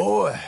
boy.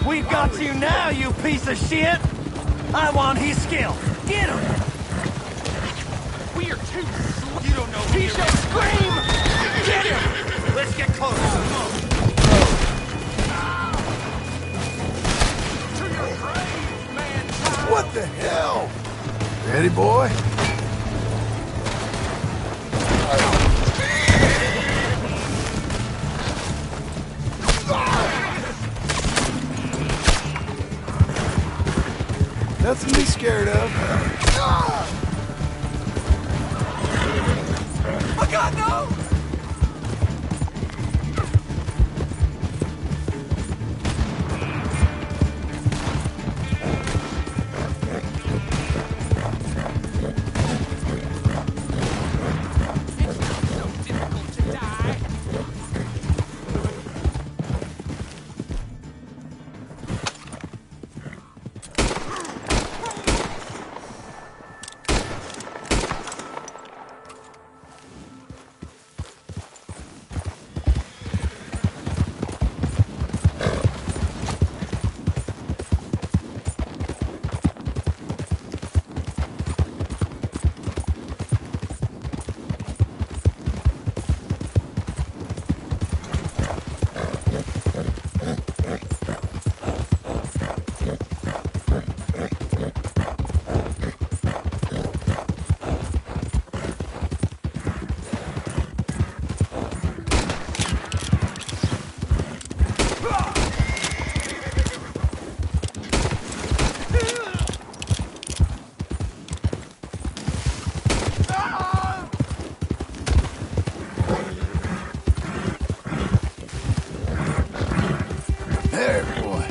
We've got you now, you piece of shit! I want his skill. Get him! We are too slow. You don't know He shall scream! Get him! Let's get close. Come on. To your grave, man. What the hell? Ready, boy? Nothing to be scared of. Oh God, no! There, boy.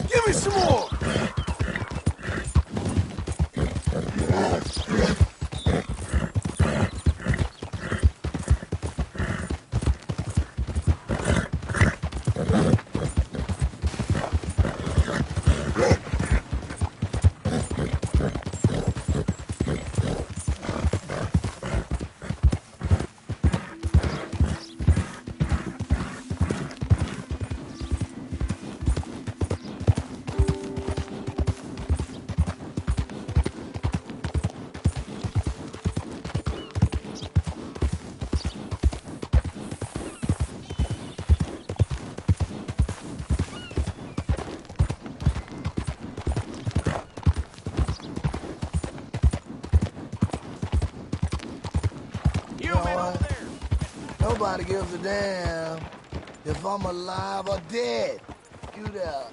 Give me some more! Nobody gives a damn if I'm alive or dead. You there.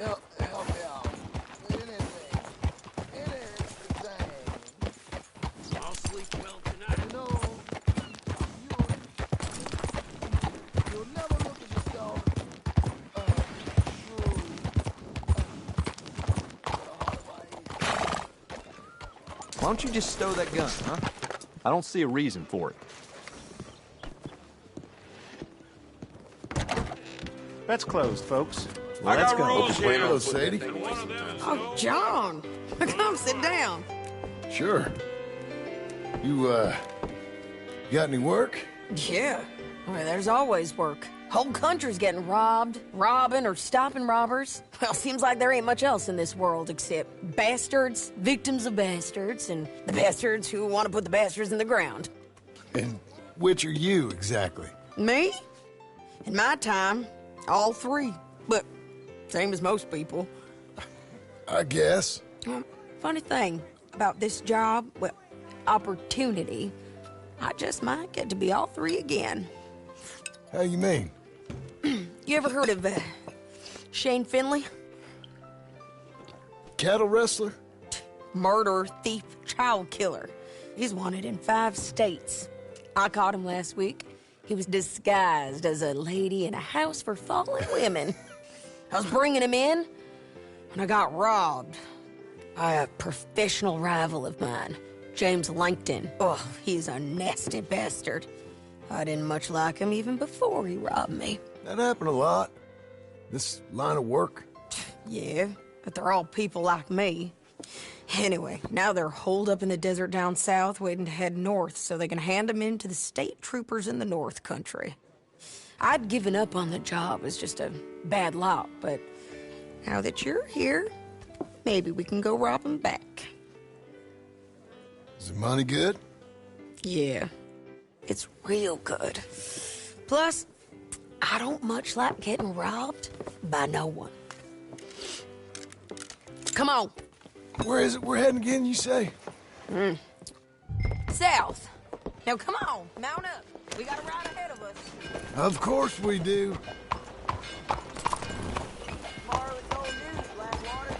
Help me out. Anything. I'll sleep well tonight. You know, Why don't you just stow that gun, huh? I don't see a reason for it. That's closed, folks. I Let's got go. rules here. Hello, Sadie. Oh, John. Come sit down. Sure. You got any work? Yeah. Well, there's always work. Whole country's getting robbed, robbing, or stopping robbers. Well, seems like there ain't much else in this world except bastards, victims of bastards, and the bastards who want to put the bastards in the ground. And which are you, exactly? Me? In my time, all three. But same as most people. I guess. Funny thing about this job, well, opportunity, I just might get to be all three again. How you mean? You ever heard of Shane Finley? Cattle wrestler? Murderer, thief, child killer. He's wanted in 5 states. I caught him last week. He was disguised as a lady in a house for fallen women. I was bringing him in, and I got robbed by a professional rival of mine, James Langton. Oh, he's a nasty bastard. I didn't much like him even before he robbed me. That happened a lot. This line of work. Yeah, but they're all people like me. Anyway, now they're holed up in the desert down south, waiting to head north so they can hand them in to the state troopers in the north country. I'd given up on the job as just a bad lot, but now that you're here, maybe we can go rob them back. Is the money good? Yeah, it's real good. Plus, I don't much like getting robbed by no one. Come on. Where is it we're heading again, you say? South. Now come on, mount up. We got a ride ahead of us. Of course we do. Marley's old news, Blackwater.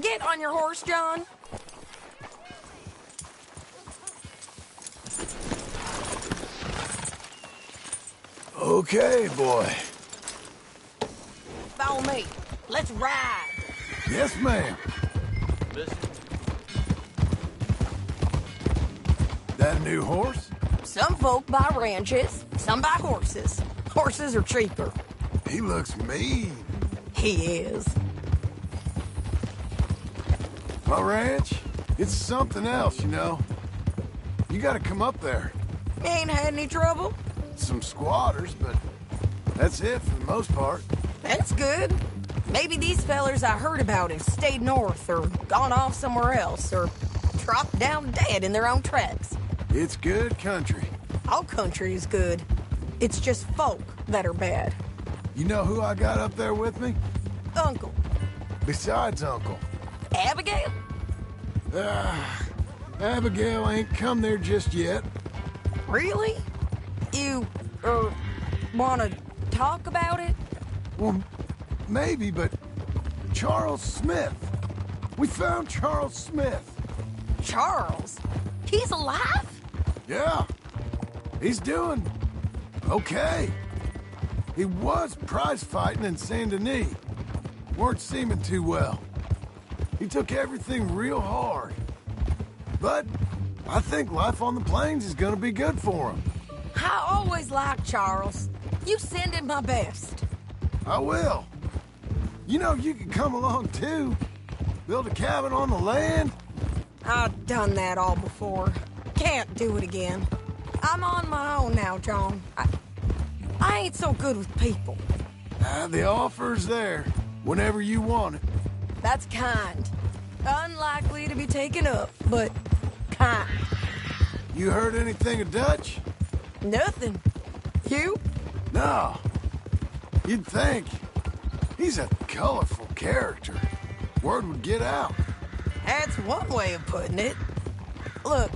Get on your horse, John. Okay, boy. Follow me. Let's ride. Yes, ma'am. That a new horse? Some folk buy ranches, some buy horses. Horses are cheaper. He looks mean. He is. My ranch, it's something else, you know. You gotta come up there. You ain't had any trouble? Some squatters, but that's it for the most part. That's good. Maybe these fellers I heard about have stayed north or gone off somewhere else or dropped down dead in their own tracks. It's good country. All country is good. It's just folk that are bad. You know who I got up there with me? Uncle. Besides Uncle. Abigail? Abigail ain't come there just yet. Really? You, wanna talk about it? Well, maybe, but Charles Smith. We found Charles Smith. Charles? He's alive? Yeah. He's doing okay. He was prize fighting in Saint Denis. Weren't seeming too well. He took everything real hard. But I think life on the plains is gonna be good for him. I always liked Charles. You send him my best. I will. You know, you could come along too. Build a cabin on the land. I've done that all before. Can't do it again. I'm on my own now, John. I ain't so good with people. The offer's there whenever you want it. That's kind. Unlikely to be taken up, but kind. You heard anything of Dutch? Nothing. You? No. You'd think. He's a colorful character. Word would get out. That's one way of putting it. Look,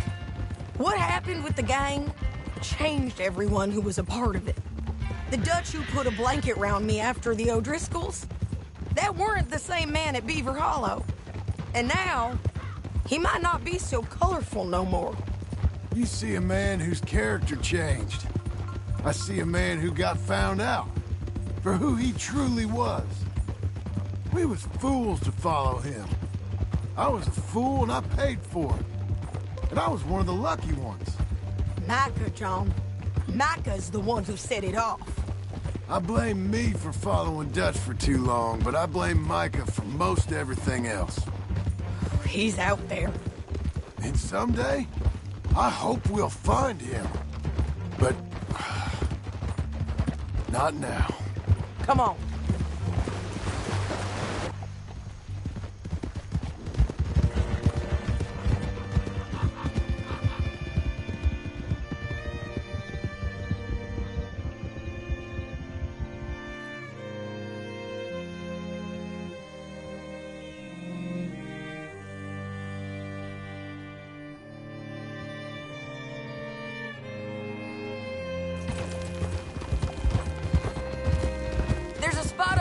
what happened with the gang changed everyone who was a part of it. The Dutch who put a blanket round me after the O'Driscolls, that weren't the same man at Beaver Hollow. And now, He might not be so colorful no more. You see a man whose character changed. I see a man who got found out for who he truly was. We was fools to follow him. I was a fool and I paid for it. And I was one of the lucky ones. Micah, John. Micah's the one who set it off. I blame me for following Dutch for too long, but I blame Micah for most everything else. He's out there. And someday, I hope we'll find him. But... not now. Come on.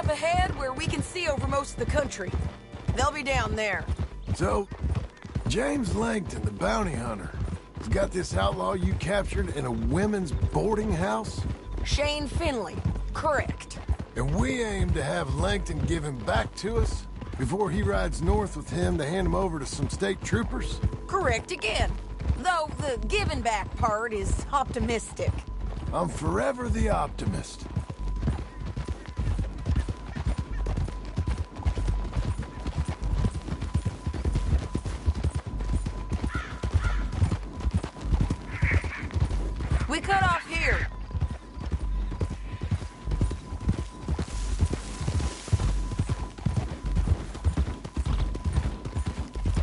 Ahead where we can see over most of the country. They'll be down there. So, James Langton, the bounty hunter, has got this outlaw you captured in a women's boarding house? Shane Finley, correct. And we aim to have Langton give him back to us before he rides north with him to hand him over to some state troopers? Correct again. Though the giving back part is optimistic. I'm forever the optimist. We cut off here.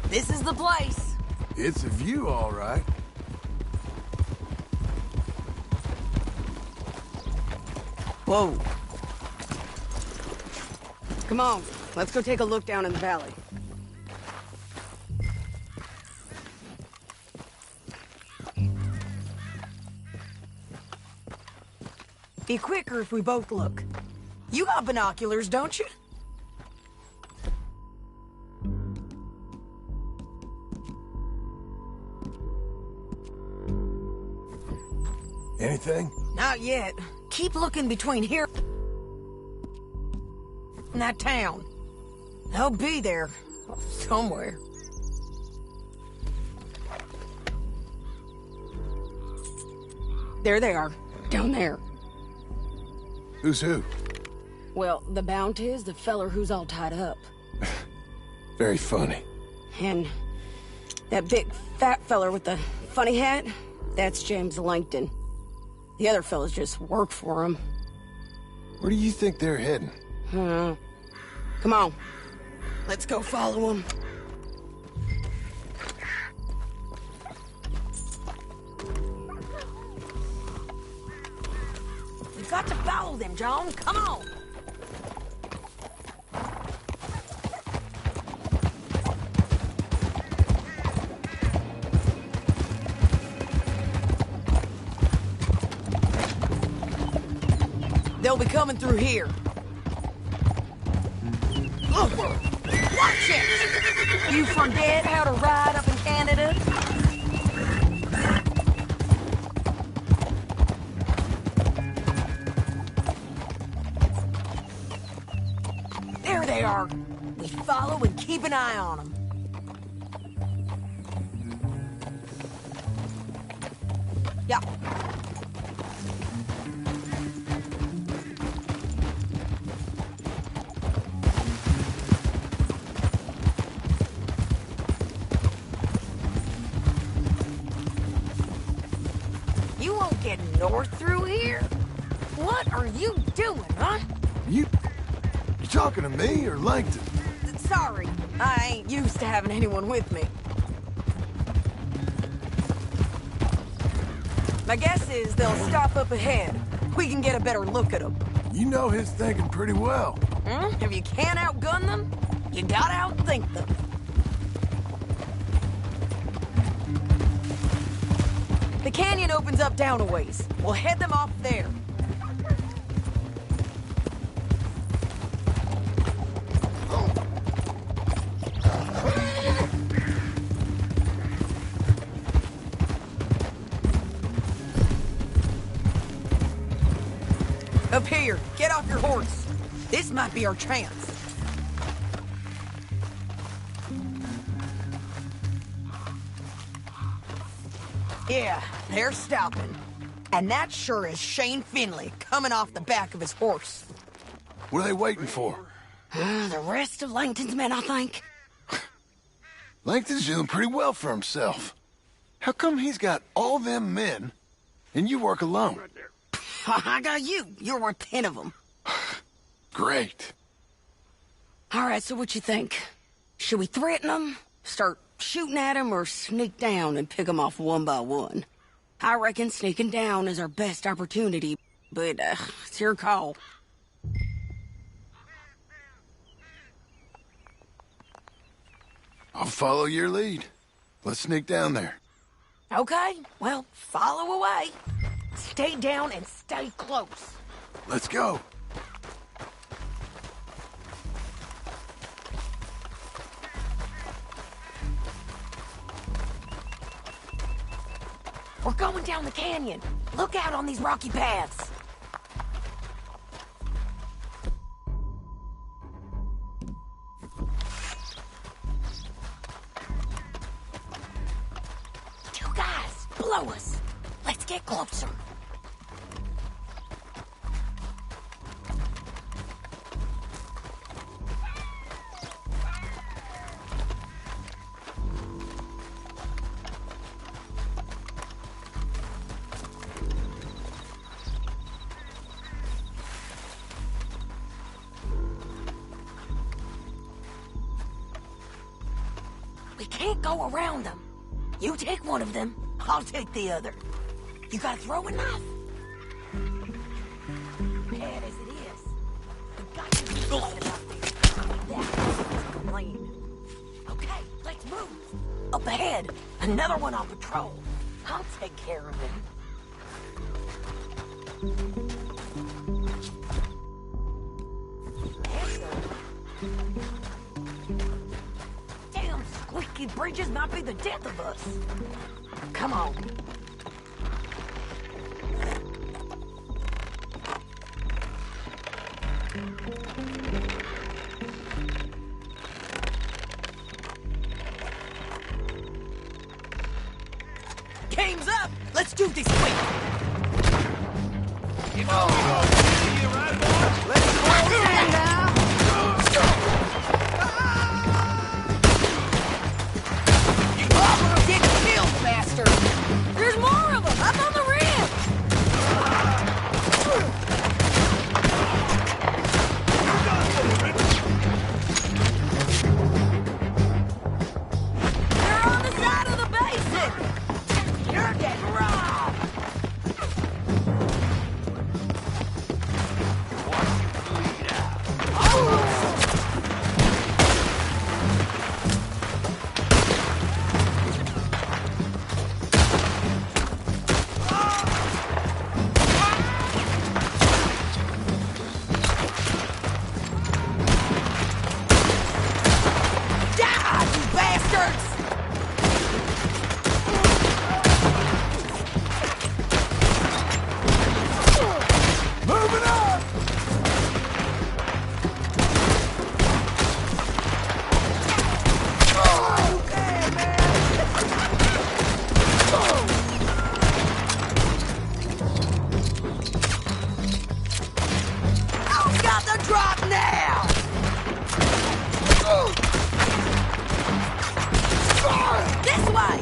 This is the place. It's a view, all right. Whoa. Come on, let's go take a look down in the valley. Be quicker if we both look. You got binoculars, don't you? Anything? Not yet. Keep looking between here and that town. They'll be there. Somewhere. There they are. Down there. Who's who? Well, the Bounty is the feller who's all tied up. Very funny. And that big fat feller with the funny hat, that's James Langton. The other fellas just work for him. Where do you think they're heading? Come on. Let's go follow them. We've got to follow them, John. Come on. They'll be coming through here. Look, watch it! You forget how to ride up in Canada? There they are. We follow and keep an eye on them. Yeah. You won't get north through here? What are you doing, huh? You talking to me or Langton? Sorry, I ain't used to having anyone with me. My guess is they'll stop up ahead. We can get a better look at them. You know his thinking pretty well. If you can't outgun them, you gotta outthink them. The canyon opens up down a ways. We'll head them off there. Up here, get off your horse. This might be our chance. Yeah, they're stopping. And that sure is Shane Finley coming off the back of his horse. What are they waiting for? The rest of Langton's men, I think. Langton's doing pretty well for himself. How come he's got all them men, and you work alone? I got you. You're worth 10 of them. Great. All right, so what you think? Should we threaten them, start shooting at them, or sneak down and pick them off one by one? I reckon sneaking down is our best opportunity, but it's your call. I'll follow your lead. Let's sneak down there. Okay, well, follow away. Stay down and stay close. Let's go. We're going down the canyon. Look out on these rocky paths. Two guys, below us. Let's get closer. We can't go around them. You take one of them, I'll take the other. You got a throwing knife? Bad as it is, we got to be quiet about this. That's clean. Okay, let's move. Up ahead, another one on patrol. I'll take care of him. Damn squeaky bridges might be the death of us. Come on. Game's up! Let's do this quick! Let's close in now! Get killed, bastard! There's more of them! Up on the rim! They're on the side of the basin! You're getting robbed! Die, you bastards! Moving on! Who's got the drop now? This way!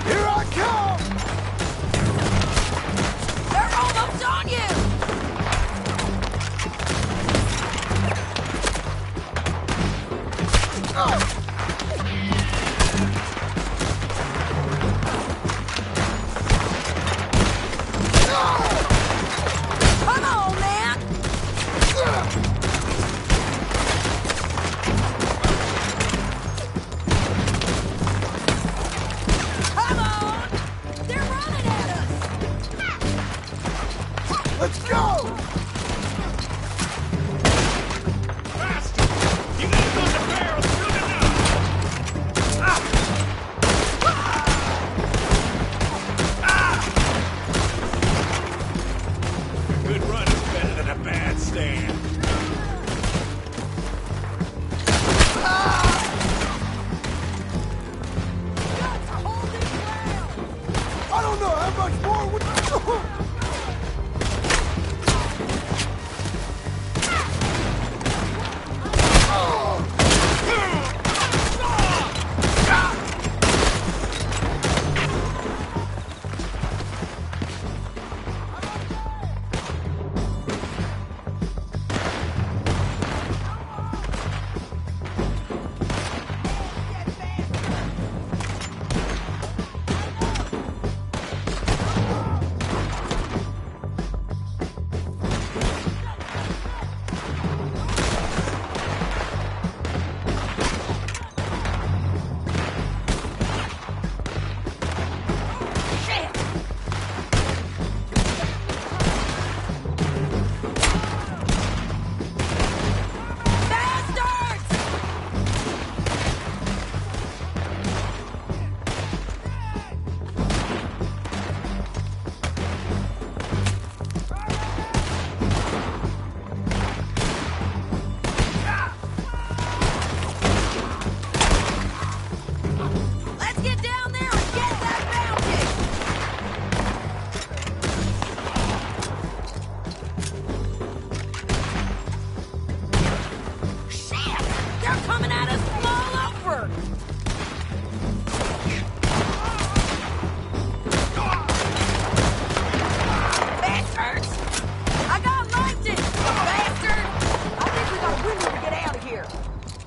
Here I come! They're almost on you! Come on, man! Come on! They're running at us! Let's go! You gotta go to barrel soon enough!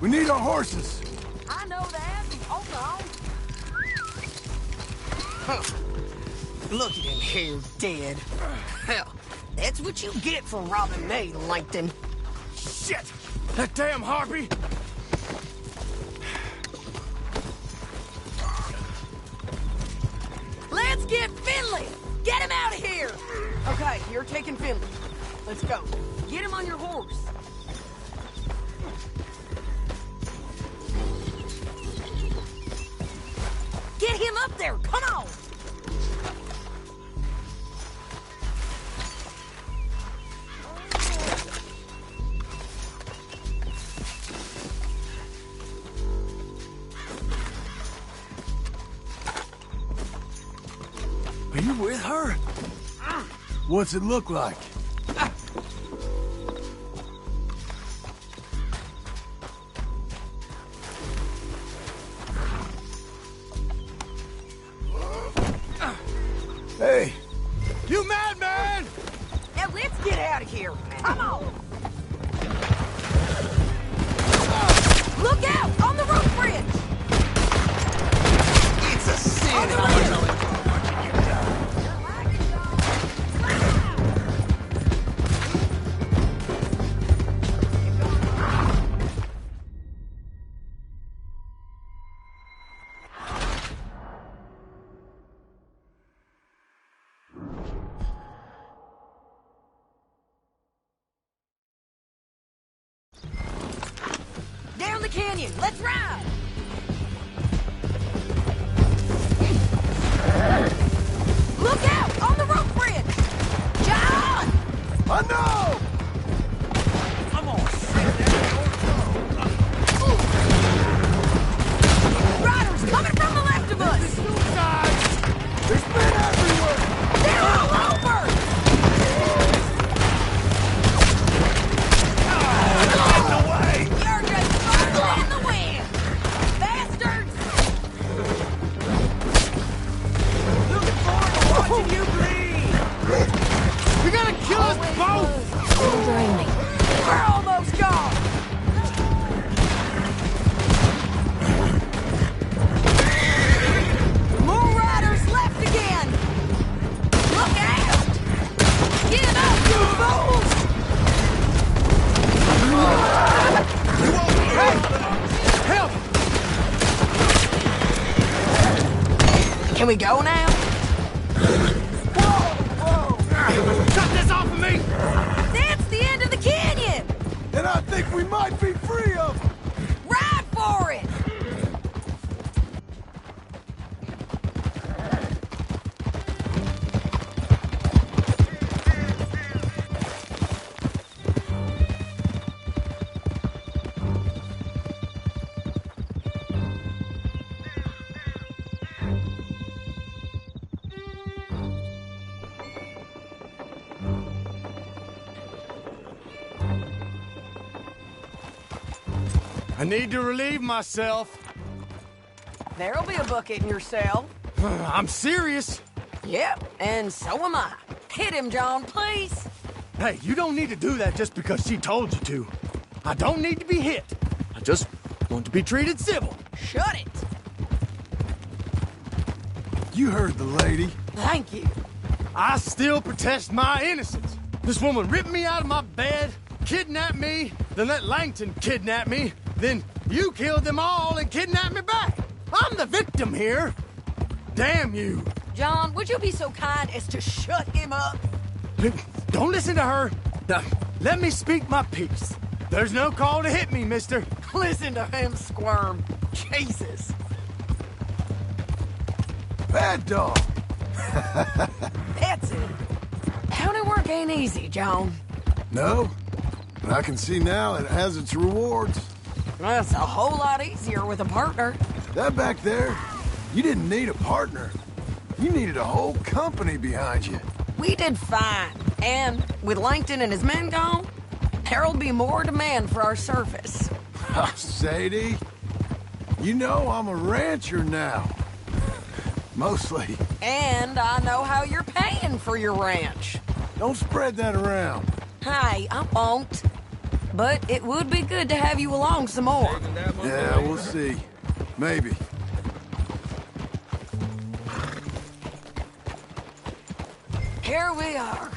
We need our horses. I know that. Hold on. Look at him here, dead. Hell, that's what you get for robbing me, Langton. Shit! That damn harpy! Let's get Finley! Get him out of here! Okay, you're taking Finley. Let's go. Get him on your horse. Get him up there! Come on! Are you with her? What's it look like? Hey! You madman! Now let's get out of here. Come on! Look out! On the rope bridge! It's a sin! On the ridge! You're lagging, Down the canyon! Let's ride! Look out! On the rope bridge! John! I know! I'm gonna sit down. Riders coming from the left of us! There's men everywhere! They're all over! You're just burning in the wind! Bastards! Looking forward to watching you bleed! You're gonna kill us both! Don't drain me. We're almost gone! More riders left again! Look out! Give up, you fools! Help! Can we go now? Cut this off of me! That's the end of the canyon! And I think we might be free of them! Ride for it! I need to relieve myself. There'll be a bucket in your cell. I'm serious. Yep, and so am I. Hit him, John, please. Hey, you don't need to do that just because she told you to. I don't need to be hit. I just want to be treated civil. Shut it. You heard the lady. Thank you. I still protest my innocence. This woman ripped me out of my bed, kidnapped me, then let Langton kidnap me, then you killed them all and kidnapped me back. I'm the victim here. Damn you. John, would you be so kind as to shut him up? Don't listen to her. Now, let me speak my piece. There's no call to hit me, mister. Listen to him squirm. Jesus. Bad dog. That's it. County work ain't easy, John. No, but I can see now it has its rewards. Well, it's a whole lot easier with a partner. That back there, you didn't need a partner. You needed a whole company behind you. We did fine. And with Langton and his men gone, there'll be more demand for our service. Sadie, you know I'm a rancher now. Mostly. And I know how you're paying for your ranch. Don't spread that around. Hey, I won't. But it would be good to have you along some more. Yeah, we'll see. Maybe. Here we are.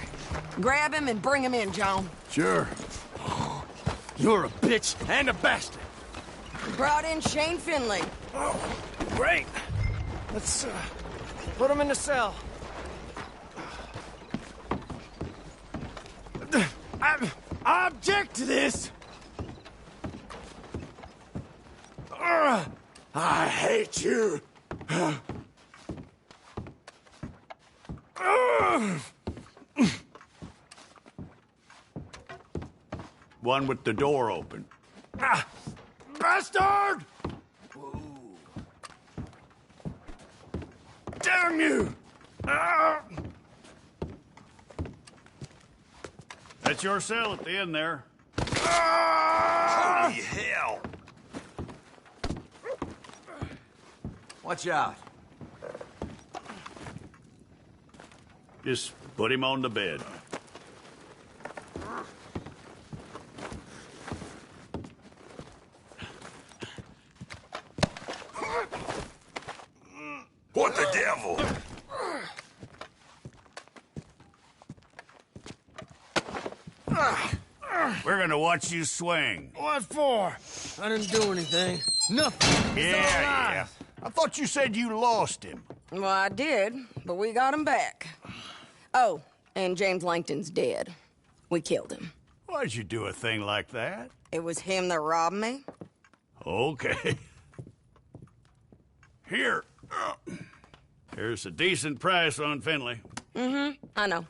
Grab him and bring him in, John. Sure. You're a bitch and a bastard. Brought in Shane Finley. Oh, great. Let's, put him in the cell. I object to this. I hate you. One with the door open. Bastard! Damn you! That's your cell at the end there. Holy hell! Watch out. Just put him on the bed. What the devil? We're gonna watch you swing. What for? I didn't do anything. Nothing. It's all Yeah. lies. I thought you said you lost him. Well, I did, but we got him back. Oh, and James Langton's dead. We killed him. Why'd you do a thing like that? It was him that robbed me. Okay. Here. Here's a decent price on Finley. I know.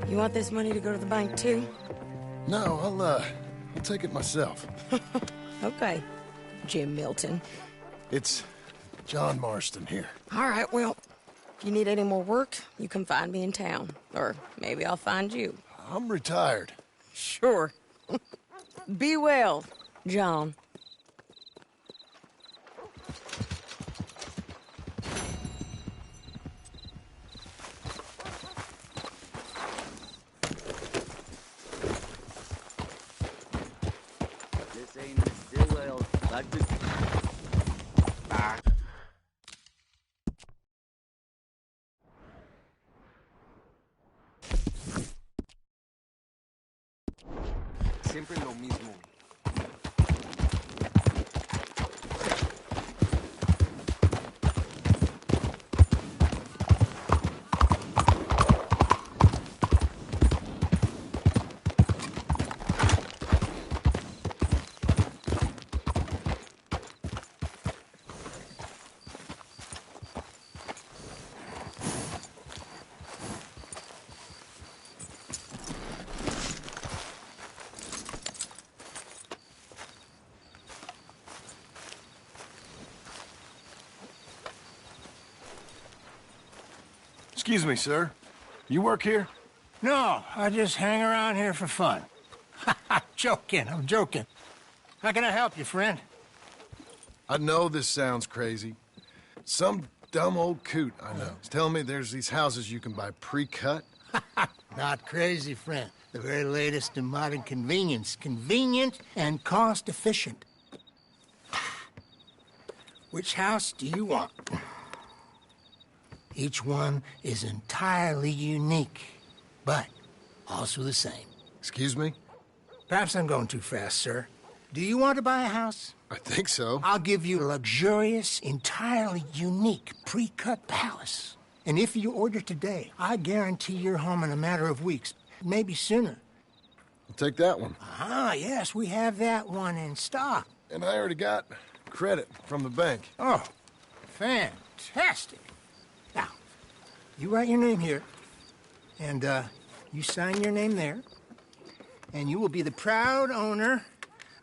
You want this money to go to the bank, too? No, I'll take it myself. Okay, Jim Milton. It's John Marston here. All right, well, if you need any more work, you can find me in town. Or maybe I'll find you. I'm retired. Sure. Be well, John. This ain't still well. Back to... Siempre lo mismo. Excuse me, sir. You work here? No, I just hang around here for fun. I'm joking. How can I help you, friend? I know this sounds crazy. Some dumb old coot I know is telling me there's these houses you can buy pre-cut. Not crazy, friend. The very latest in modern convenience. Convenient and cost-efficient. Which house do you want? Each one is entirely unique, but also the same. Excuse me? Perhaps I'm going too fast, sir. Do you want to buy a house? I think so. I'll give you a luxurious, entirely unique, pre-cut palace. And if you order today, I guarantee your home in a matter of weeks, maybe sooner. I'll take that one. Ah, yes, we have that one in stock. And I already got credit from the bank. Oh, fantastic. Now, you write your name here, and you sign your name there, and you will be the proud owner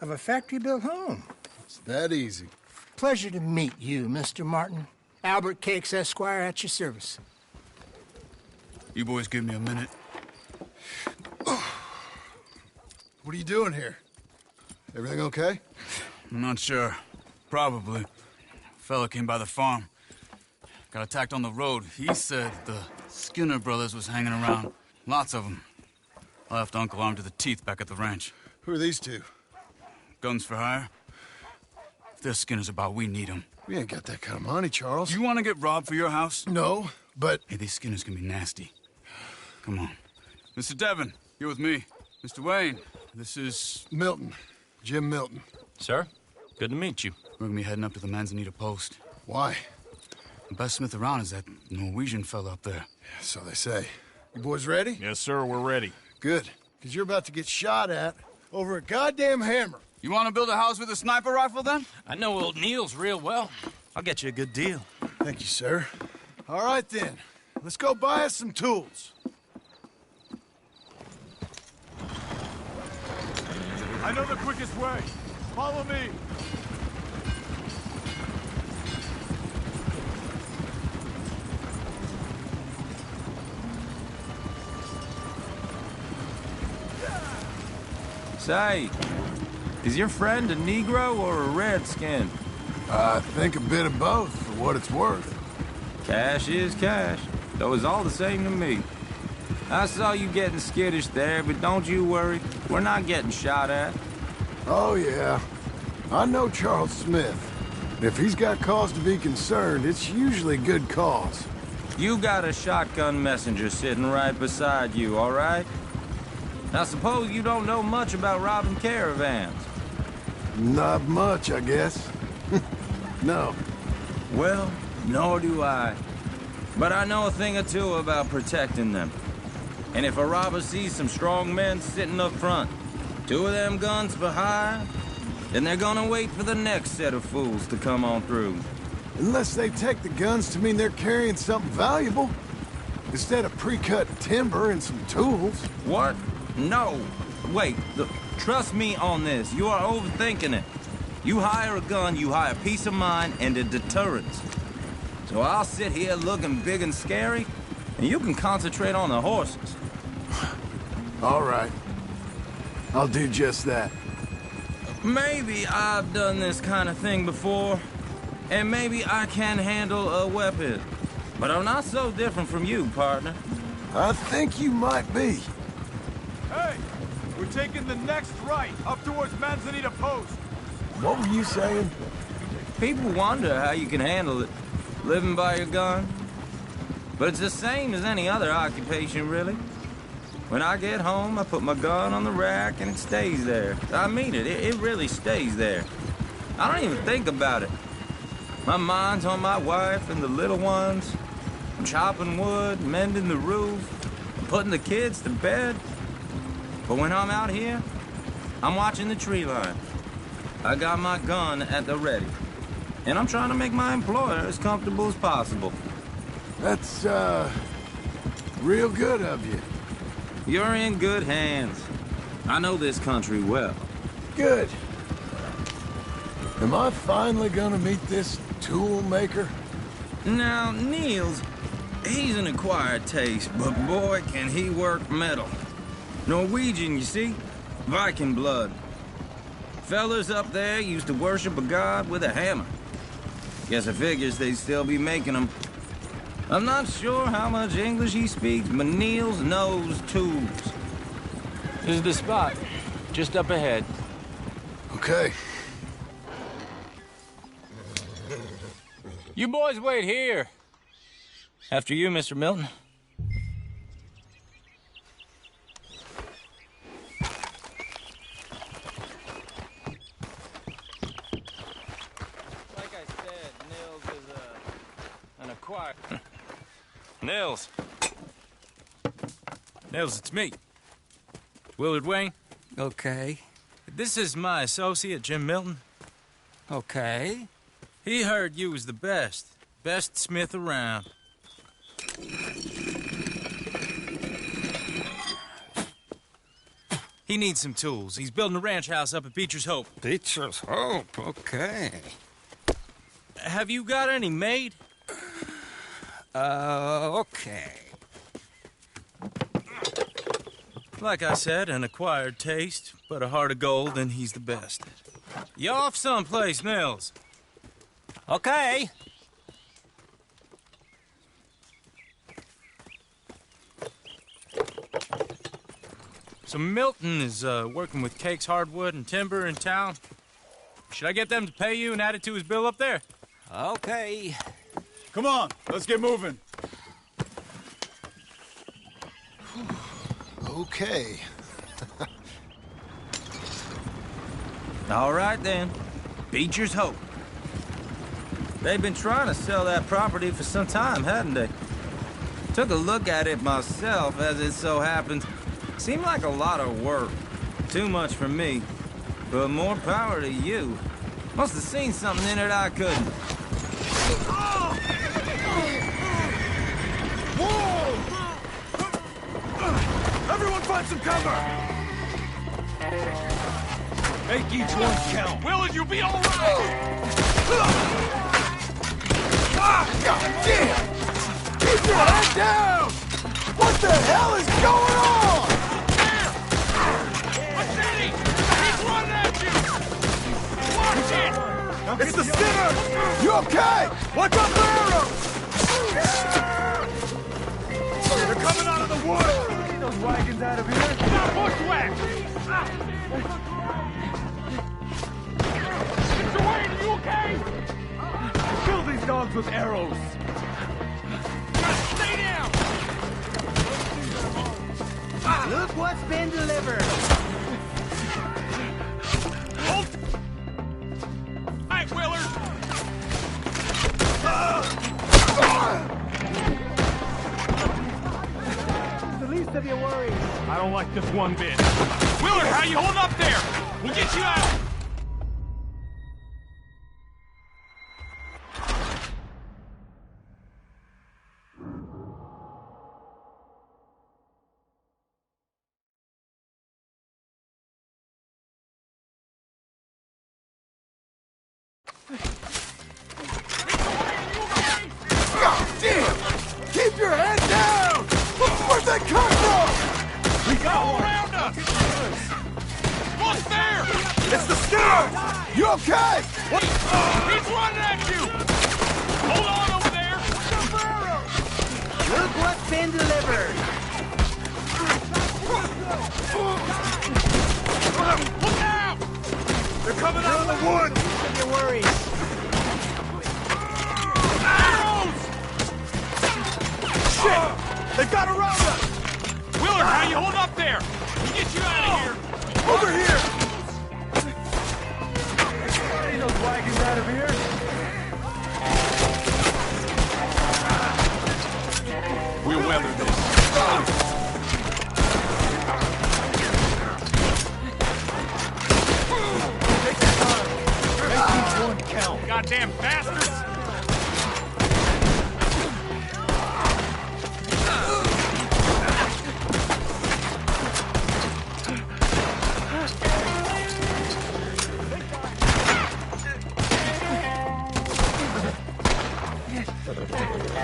of a factory-built home. It's that easy. Pleasure to meet you, Mr. Martin. Albert Cakes, Esquire, at your service. You boys give me a minute. What are you doing here? Everything okay? I'm not sure. Probably. Fella came by the farm. Got attacked on the road. He said the Skinner brothers was hanging around. Lots of them. I left Uncle armed to the teeth back at the ranch. Who are these two? Guns for hire. If their skin is about, we need them. We ain't got that kind of money, Charles. You want to get robbed for your house? No, but... Hey, these skinners can be nasty. Come on. Mr. Devon, you're with me. Mr. Wayne, this is... Milton. Jim Milton. Sir, good to meet you. We're gonna be heading up to the Manzanita post. Why? The best smith around is that Norwegian fella up there. Yeah, so they say. You boys ready? Yes, sir, we're ready. Good, because you're about to get shot at over a goddamn hammer. You want to build a house with a sniper rifle, then? I know old Neil's real well. I'll get you a good deal. Thank you, sir. All right, then. Let's go buy us some tools. I know the quickest way. Follow me. Say, is your friend a Negro or a Redskin? I think a bit of both, for what it's worth. Cash is cash, though it's all the same to me. I saw you getting skittish there, but don't you worry. We're not getting shot at. Oh, yeah. I know Charles Smith. If he's got cause to be concerned, it's usually good cause. You got a shotgun messenger sitting right beside you, all right? Now, suppose you don't know much about robbing caravans. Not much, I guess. No. Well, nor do I. But I know a thing or two about protecting them. And if a robber sees some strong men sitting up front, 2 of them guns for hire, then they're gonna wait for the next set of fools to come on through. Unless they take the guns to mean they're carrying something valuable. Instead of pre-cut timber and some tools. What? No. Wait, look, trust me on this. You are overthinking it. You hire a gun, you hire peace of mind and a deterrence. So I'll sit here looking big and scary, and you can concentrate on the horses. All right. I'll do just that. Maybe I've done this kind of thing before, and maybe I can handle a weapon. But I'm not so different from you, partner. I think you might be. Hey, we're taking the next right up towards Manzanita Post. What were you saying? People wonder how you can handle it, living by your gun. But it's the same as any other occupation, really. When I get home, I put my gun on the rack and it stays there. I mean it, it really stays there. I don't even think about it. My mind's on my wife and the little ones. I'm chopping wood, mending the roof, putting the kids to bed. But when I'm out here, I'm watching the tree line. I got my gun at the ready. And I'm trying to make my employer as comfortable as possible. That's, real good of you. You're in good hands. I know this country well. Good. Am I finally gonna meet this tool maker? Now, Niels, he's an acquired taste, but boy, can he work metal. Norwegian, you see? Viking blood. Fellas up there used to worship a god with a hammer. Guess I figures they'd still be making them. I'm not sure how much English he speaks, but Niels knows tools. This is the spot, just up ahead. Okay. You boys wait here. After you, Mr. Milton. Like I said, Nils is an acquired... Nils. Nils, it's me. Willard Wayne. Okay. This is my associate, Jim Milton. Okay. He heard you was the best. Best smith around. He needs some tools. He's building a ranch house up at Beecher's Hope. Beecher's Hope, okay. Have you got any made? Okay. Like I said, an acquired taste, but a heart of gold, and he's the best. You off someplace, Nils? Okay. So Milton is working with Cake's Hardwood and Timber in town. Should I get them to pay you and add it to his bill up there? Okay. Come on, let's get moving. Okay. All right, then. Beecher's Hope. They've been trying to sell that property for some time, hadn't they? Took a look at it myself, as it so happens. Seemed like a lot of work. Too much for me. But more power to you. Must have seen something in it I couldn't. Whoa! Everyone find some cover! Make each one count. Willard, you'll be all right! God damn! Keep your head down! What the hell is going on? Machete! He's running at you! Watch it! It's the sinner! You okay? Watch out for arrows! They're coming out of the woods! Get those wagons out of here! Now bushwhack! Mr. Wayne, are you okay? Kill these dogs with arrows! Stay down! Look what's been delivered. Hold! Right, Willard! The least of your worries. I don't like this one bit. Willard, how you holding up there? We'll get you out! Damn! Keep your head down! Where'd that come from? We got all around us! Look there! It's the Skinner! You okay? What? He's running at you! Hold on over there! Look what's been delivered. Look out! They're coming out of the woods! Least of your worries. Arrows! Shit! They got around us! Willard, how you hold up there? We'll get you out of here! Over here! Get those wagons out of here! We'll weather this. Take your time. Make each one count. Goddamn bastards!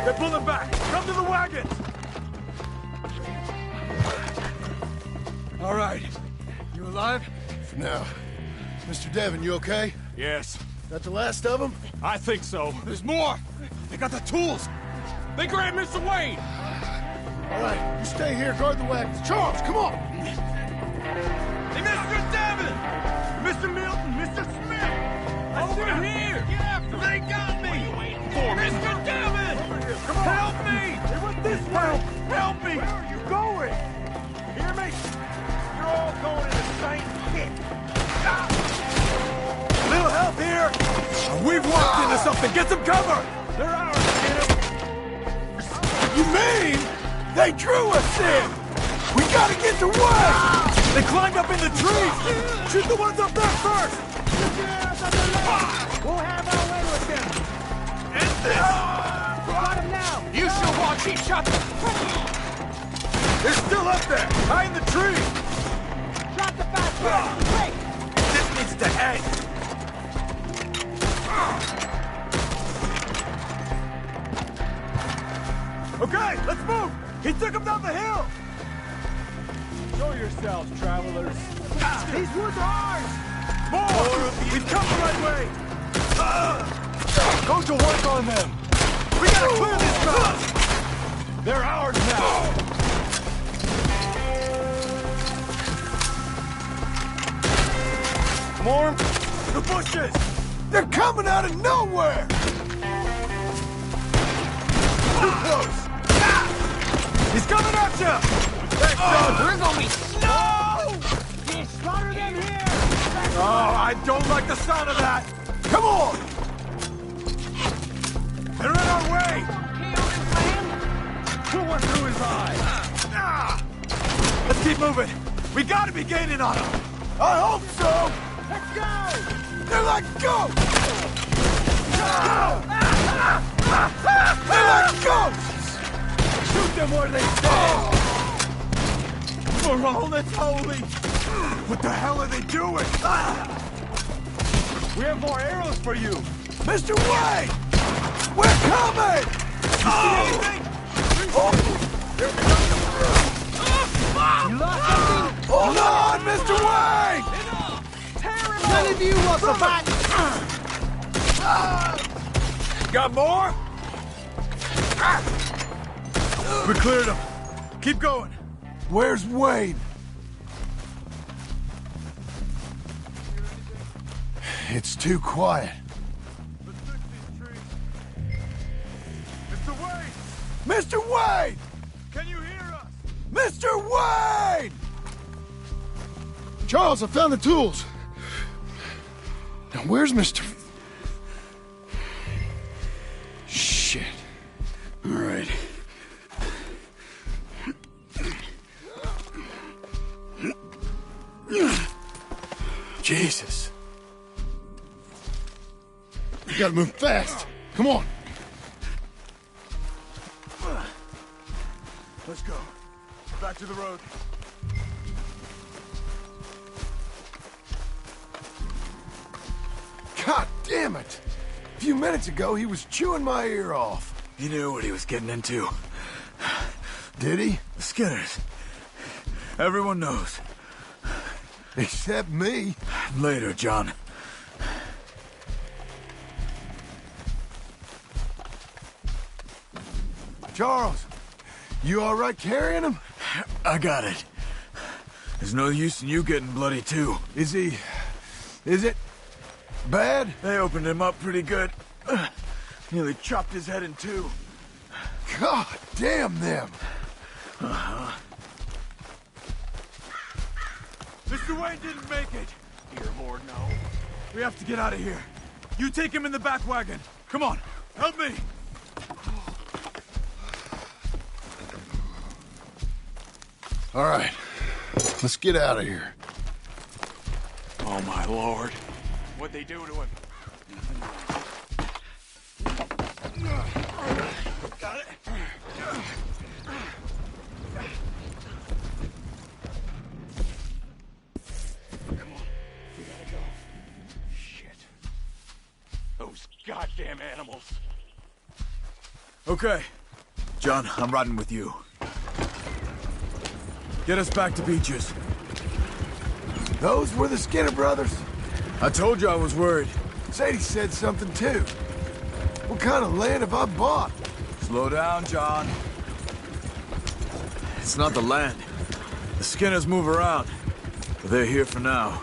They're pulling back! Come to the wagons! All right. You alive? For now. Mr. Devon, you okay? Yes, That the last of them? I think so. There's more! They got the tools! They grabbed Mr. Wayne! All right, you stay here, guard the wagons. Charles, come on! Hey, Mr. Devon! Mr. Milton! Mr. Smith! Over here! Get after They got me! What are you waiting for? Mr. Devon! Come on! Help me! Hey, what's this way? Help me! Where are you going? Hear me? You're all going in the same pit! Little help here! We've walked into something! Get some cover! They're ours, get 'em! You mean they drew us in? We gotta get to work! They climbed up in the trees! Shoot the ones up there first! We'll have our way with them. End this! Got him now. You should watch he shot them! They're still up there! High in the tree! Drop the fast break. This needs to end! Okay, let's move! He took him down the hill! Show yourselves, travelers. These woods are ours. More! We've come the right way! Go to work on them! We gotta clear this ground! They're ours now! More? The bushes! They're coming out of nowhere! Too close! He's coming at you! Thanks, John! We're gonna be... No! You slaughter them here! Oh, I don't like the sound of that! Come on! They're in our way! Put one through his eye! Let's keep moving! We gotta be gaining on him! I hope so! Let's go! They're like ghosts! They're like ghosts! Shoot them where they stand! For all that's holy! What the hell are they doing? We have more arrows for you! Mr. Wayne! We're coming! You see anything? You lost something? Hold on, Mr. Wayne! None of you will survive. Got more? We cleared them. Keep going. Where's Wayne? It's too quiet. Let's fix these trees. Mr. Wayne! Mr. Wayne! Can you hear us? Mr. Wayne! Charles, I found the tools. Now, where's Mr... Shit. All right. Jesus. You gotta move fast. Come on. Let's go. Back to the road. God damn it! A few minutes ago, he was chewing my ear off. He knew what he was getting into. Did he? The Skinners. Everyone knows. Except me. Later, John. Charles, you all right carrying him? I got it. There's no use in you getting bloody, too. Is he... is it... bad? They opened him up pretty good. Nearly chopped his head in two. God damn them! Mr. Wayne didn't make it. Dear Lord, no. We have to get out of here. You take him in the back wagon. Come on, help me. All right, let's get out of here. Oh, my Lord. What'd they do to him? Got it. Come on. We gotta go. Shit. Those goddamn animals. Okay. John, I'm riding with you. Get us back to Beaches. Those were the Skinner brothers? I told you I was worried. Sadie said something too. What kind of land have I bought? Slow down, John. It's not the land. The Skinners move around, but they're here for now.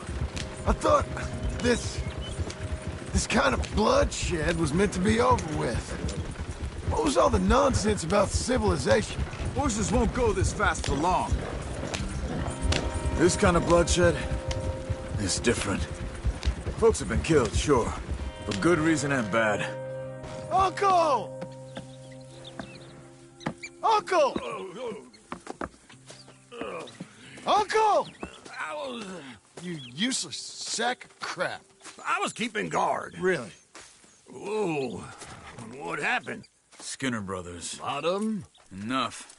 I thought this kind of bloodshed was meant to be over with. What was all the nonsense about civilization? Horses won't go this fast for long. This kind of bloodshed is different. Folks have been killed, sure, for good reason and bad. Uncle! Uncle! Uncle! You useless sack of crap. I was keeping guard. Really? Whoa. What happened? Skinner brothers. Lot of them? Enough.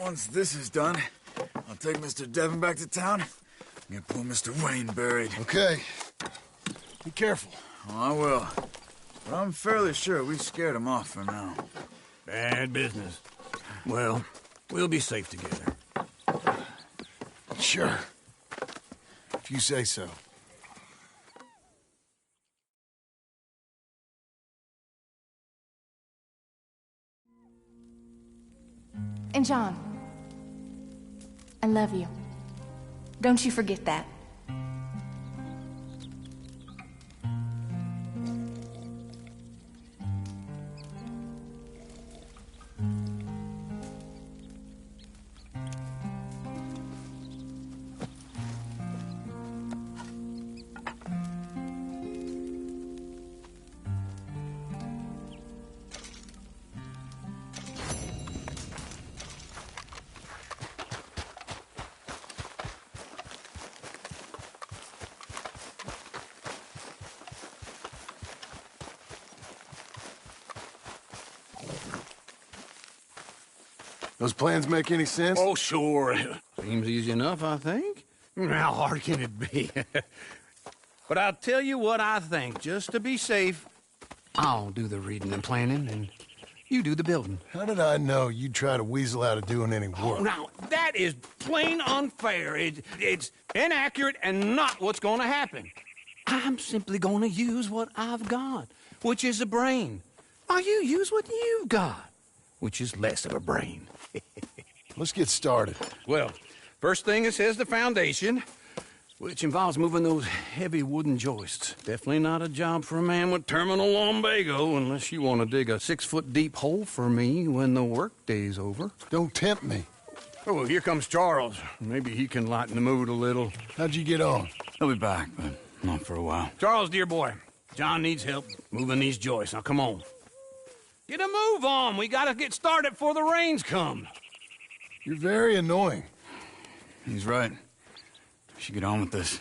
Once this is done, I'll take Mr. Devon back to town and get poor Mr. Wayne buried. Okay. Be careful. Oh, I will. But I'm fairly sure we scared him off for now. Bad business. Well, we'll be safe together. Sure. If you say so. And John, I love you. Don't you forget that. Those plans make any sense? Oh, sure. Seems easy enough, I think. How hard can it be? But I'll tell you what I think. Just to be safe, I'll do the reading and planning, and you do the building. How did I know you'd try to weasel out of doing any work? Oh, now, that is plain unfair. It's inaccurate and not what's going to happen. I'm simply going to use what I've got, which is a brain. While you use what you've got, which is less of a brain. Let's get started. Well, first thing it says the foundation, which involves moving those heavy wooden joists. Definitely not a job for a man with terminal lumbago, unless you want to dig a 6-foot deep hole for me when the workday's over. Don't tempt me. Oh, here comes Charles. Maybe he can lighten the mood a little. How'd you get on? He'll be back, but not for a while. Charles, dear boy, John needs help moving these joists. Now, come on. Get a move on. We gotta get started before the rains come. You're very annoying. He's right. We should get on with this.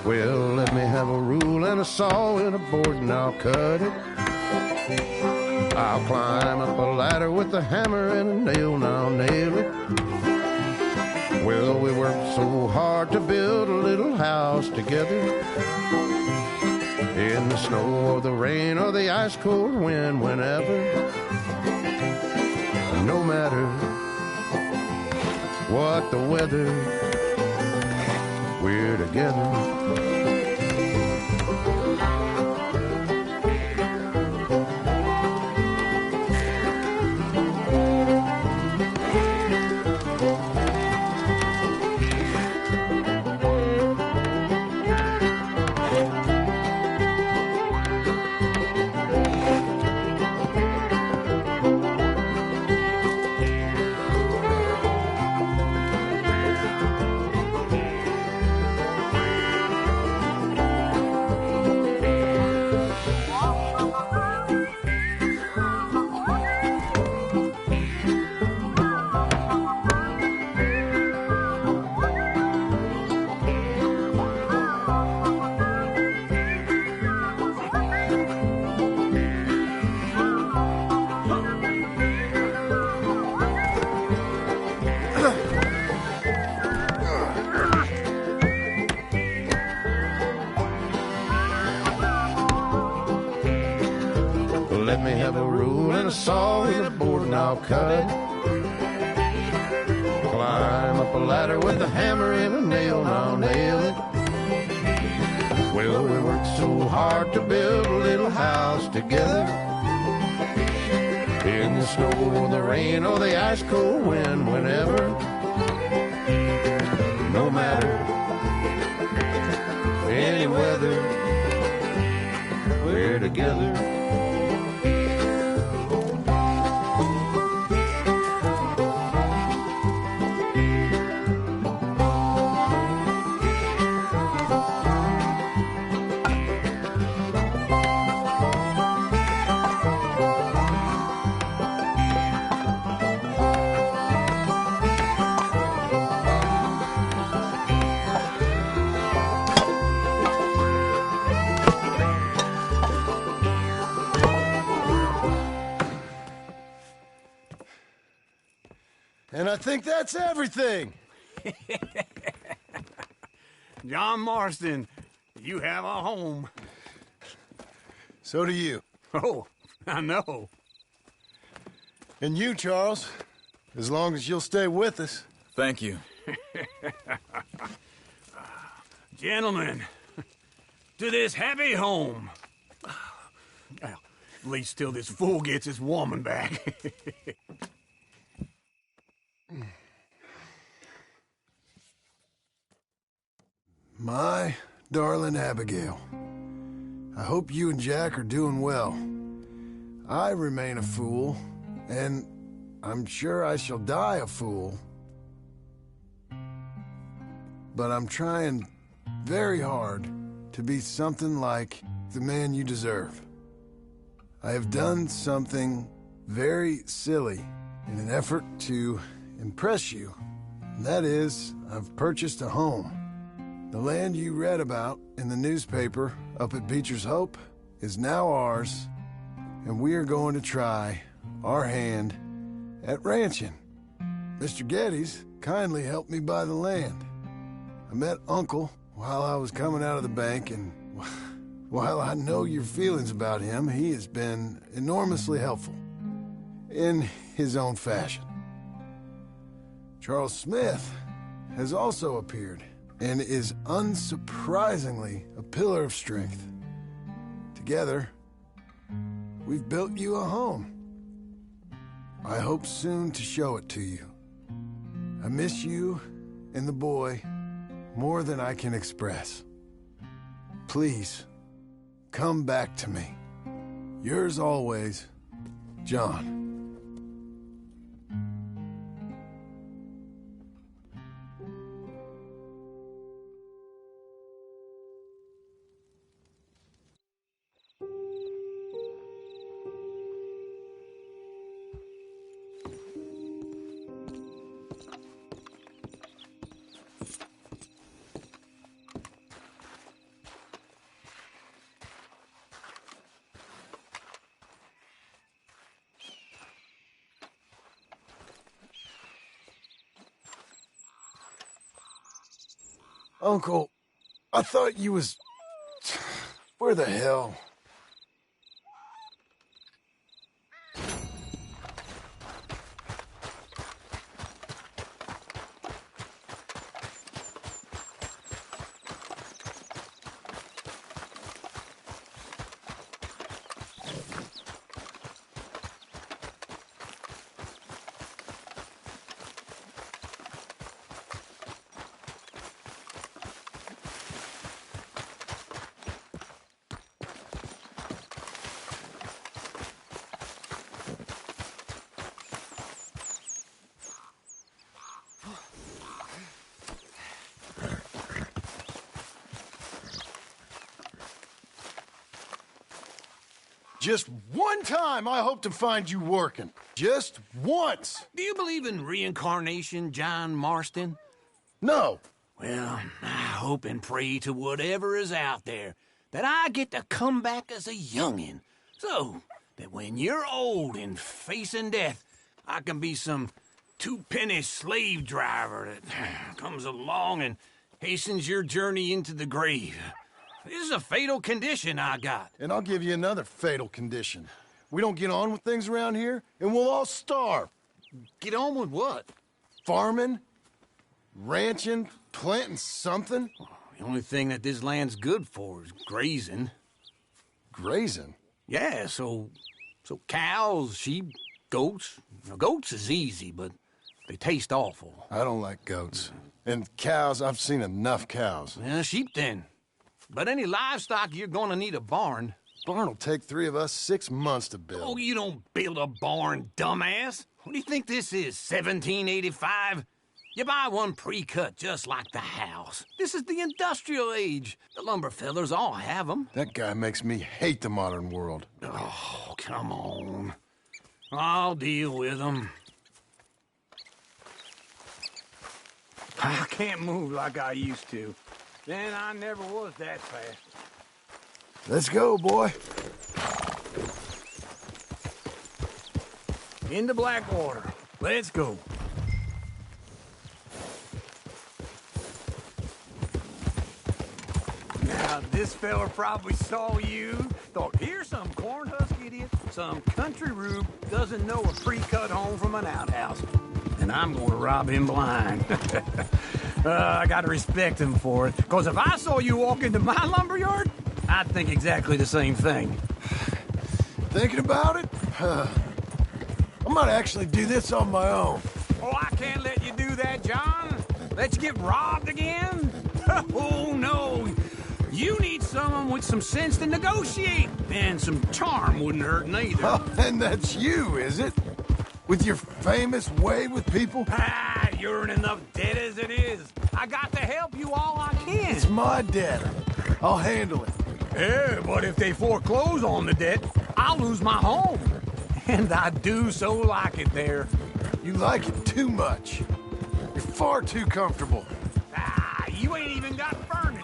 Well, let me have a rule and a saw and a board and I'll cut it. I'll climb up a ladder with a hammer and a nail and I'll nail it. Well, we worked so hard to build a little house together. In the snow or the rain or the ice cold wind, whenever. No matter what the weather, we're together. Let me have a rule and a saw and a board and I'll cut. Climb up a ladder with a hammer and a nail and I'll nail it. Well, we worked so hard to build a little house together. In the snow or the rain or the ice cold wind, whenever. No matter any weather, we're together. And I think that's everything. John Marston, you have a home. So do you. Oh, I know. And you, Charles. As long as you'll stay with us. Thank you. Gentlemen, to this happy home. Well, at least till this fool gets his woman back. My darling Abigail, I hope you and Jack are doing well. I remain a fool, and I'm sure I shall die a fool. But I'm trying very hard to be something like the man you deserve. I have done something very silly in an effort to impress you. And that is, I've purchased a home. The land you read about in the newspaper up at Beecher's Hope is now ours, and we are going to try our hand at ranching. Mr. Geddes kindly helped me buy the land. I met Uncle while I was coming out of the bank, and while I know your feelings about him, he has been enormously helpful in his own fashion. Charles Smith has also appeared and is unsurprisingly a pillar of strength. Together, we've built you a home. I hope soon to show it to you. I miss you and the boy more than I can express. Please, come back to me. Yours always, John. Uncle, I thought you was... Where the hell? Just one time I hope to find you working. Just once. Do you believe in reincarnation, John Marston? No. Well, I hope and pray to whatever is out there that I get to come back as a youngin', so that when you're old and facing death, I can be some two-penny slave driver that comes along and hastens your journey into the grave. This is a fatal condition I got. And I'll give you another fatal condition. We don't get on with things around here, and we'll all starve. Get on with what? Farming, ranching, planting something. The only thing that this land's good for is grazing. Grazing? Yeah, so cows, sheep, goats. Now, goats is easy, but they taste awful. I don't like goats. And cows, I've seen enough cows. Yeah, sheep then. But any livestock, you're gonna need a barn. Barn will take 3 of us 6 months to build. Oh, you don't build a barn, dumbass. What do you think this is, 1785? You buy one pre-cut just like the house. This is the industrial age. The lumber fellers all have them. That guy makes me hate the modern world. Oh, come on. I'll deal with them. I can't move like I used to. Then I never was that fast. Let's go, boy. Into Blackwater. Let's go. Now, this fella probably saw you, thought, here's some some country rube doesn't know a pre-cut home from an outhouse. And I'm gonna rob him blind. I gotta respect him for it. Because if I saw you walk into my lumberyard, I'd think exactly the same thing. Thinking about it? I might actually do this on my own. Oh, I can't let you do that, John. Let you get robbed again? Oh, no. You need someone with some sense to negotiate. And some charm wouldn't hurt neither. Oh, and that's you, is it? With your famous way with people? Ah, you're in enough debt as it is. I got to help you all I can. It's my debt. I'll handle it. Yeah, but if they foreclose on the debt, I'll lose my home. And I do so like it there. You like it too much. You're far too comfortable. Ah, you ain't even got furniture.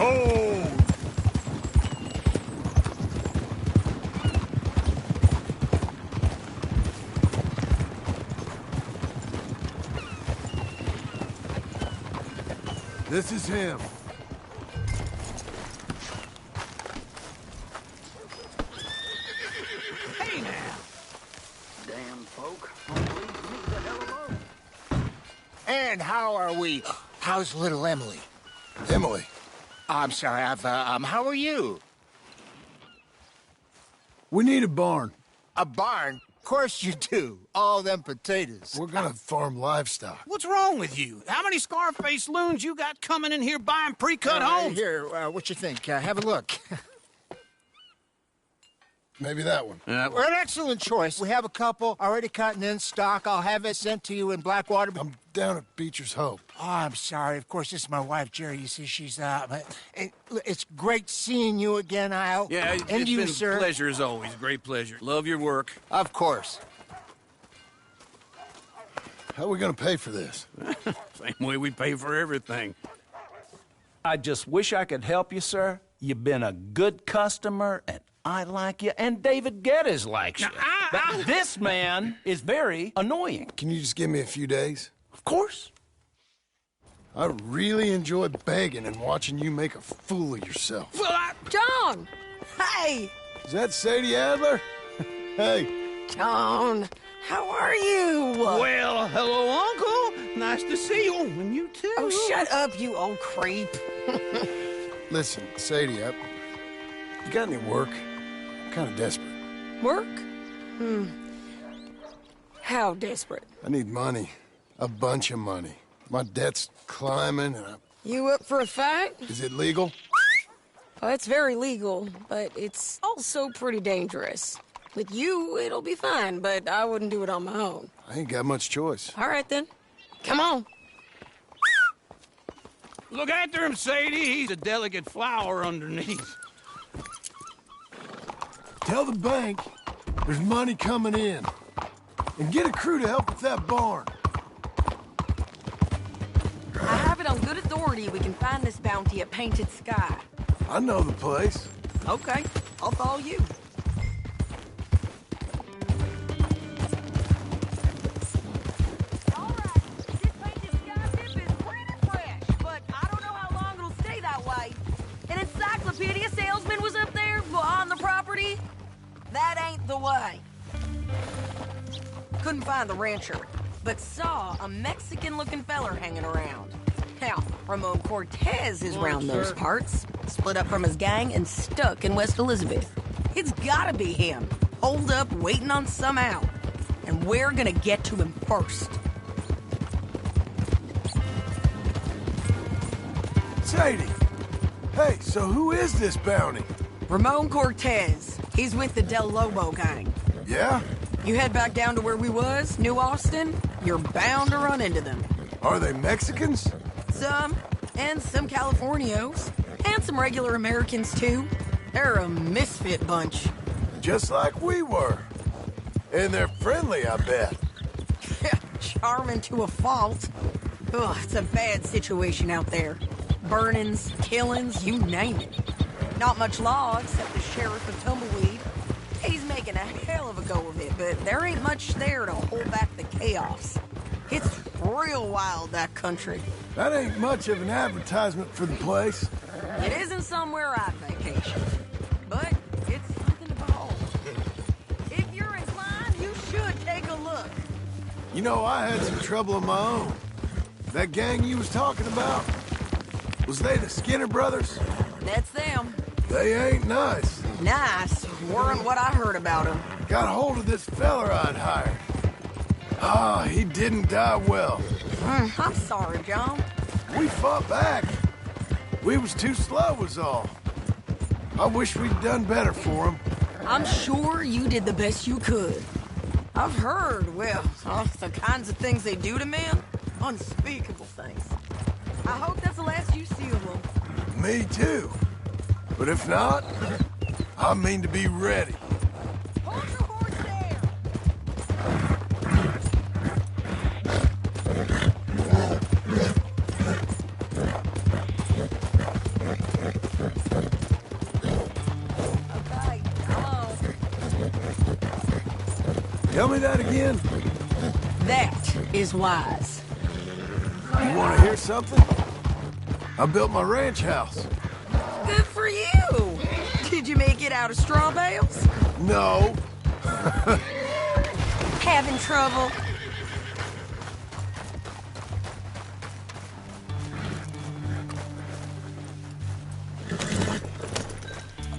Oh! This is him. Hey now! Damn folk. Leave me the hell alone. And how are we? How's little Emily? Emily. I'm sorry, how are you? We need a barn. A barn? Of course you do. All them potatoes. We're gonna farm livestock. What's wrong with you? How many Scarface loons you got coming in here buying pre-cut homes? Here, what you think? Have a look. Maybe that one. We're an excellent choice. We have a couple already cut and in stock. I'll have it sent to you in Blackwater. I'm down at Beecher's Hope. Oh, I'm sorry. Of course, this is my wife, Jerry. You see, she's it's great seeing you again, Al. Yeah, and it's you, been sir. a pleasure as always. Great pleasure. Love your work. Of course. How are we gonna pay for this? Same way we pay for everything. I just wish I could help you, sir. You've been a good customer, and I like you, and David Geddes likes you. But this man is very annoying. Can you just give me a few days? Of course. I really enjoy begging and watching you make a fool of yourself. Well, John! Hey! Is that Sadie Adler? Hey. John, how are you? Well, hello, Uncle. Nice to see you. And you too. Oh, shut up, you old creep. Listen, Sadie, you got any work? I'm kind of desperate. Work? How desperate? I need money. A bunch of money. My debt's climbing, and You up for a fight? Is it legal? Well, it's very legal, but it's also pretty dangerous. With you, it'll be fine, but I wouldn't do it on my own. I ain't got much choice. All right, then. Come on. Look after him, Sadie. He's a delicate flower underneath. Tell the bank there's money coming in. And get a crew to help with that barn. I have it on good authority we can find this bounty at Painted Sky. I know the place. Okay, I'll follow you. Encyclopedia salesman was up there on the property. That ain't the way. Couldn't find the rancher, but saw a Mexican-looking feller hanging around. Now, Ramon Cortez is round those parts, split up from his gang and stuck in West Elizabeth. It's gotta be him, holed up waiting on some out. And we're gonna get to him first. Sadie! Hey, so who is this bounty? Ramon Cortez. He's with the Del Lobo gang. Yeah? You head back down to where we was, New Austin, you're bound to run into them. Are they Mexicans? Some, and some Californios, and some regular Americans too. They're a misfit bunch. Just like we were. And they're friendly, I bet. Charming to a fault. Ugh, it's a bad situation out there. Burnings, killings, you name it. Not much law except the sheriff of Tumbleweed. He's making a hell of a go of it, but there ain't much there to hold back the chaos. It's real wild, that country. That ain't much of an advertisement for the place. It isn't somewhere I'd vacation, but it's something to behold. If you're inclined, you should take a look. You know, I had some trouble of my own. That gang you was talking about, was they the Skinner brothers? That's them. They ain't nice. Nice. Weren't what I heard about them. Got hold of this feller I'd hired. Ah, he didn't die well. I'm sorry, John. We fought back. We was too slow was all. I wish we'd done better for him. I'm sure you did the best you could. I've heard, well, the kinds of things they do to men. Unspeakable things. I hope that's the last you see of them. Me too. But if not, I mean to be ready. Hold your horse there. Okay, hello. Tell me that again. That is wise. You want to hear something? I built my ranch house. Good for you. Did you make it out of straw bales? No. Having trouble?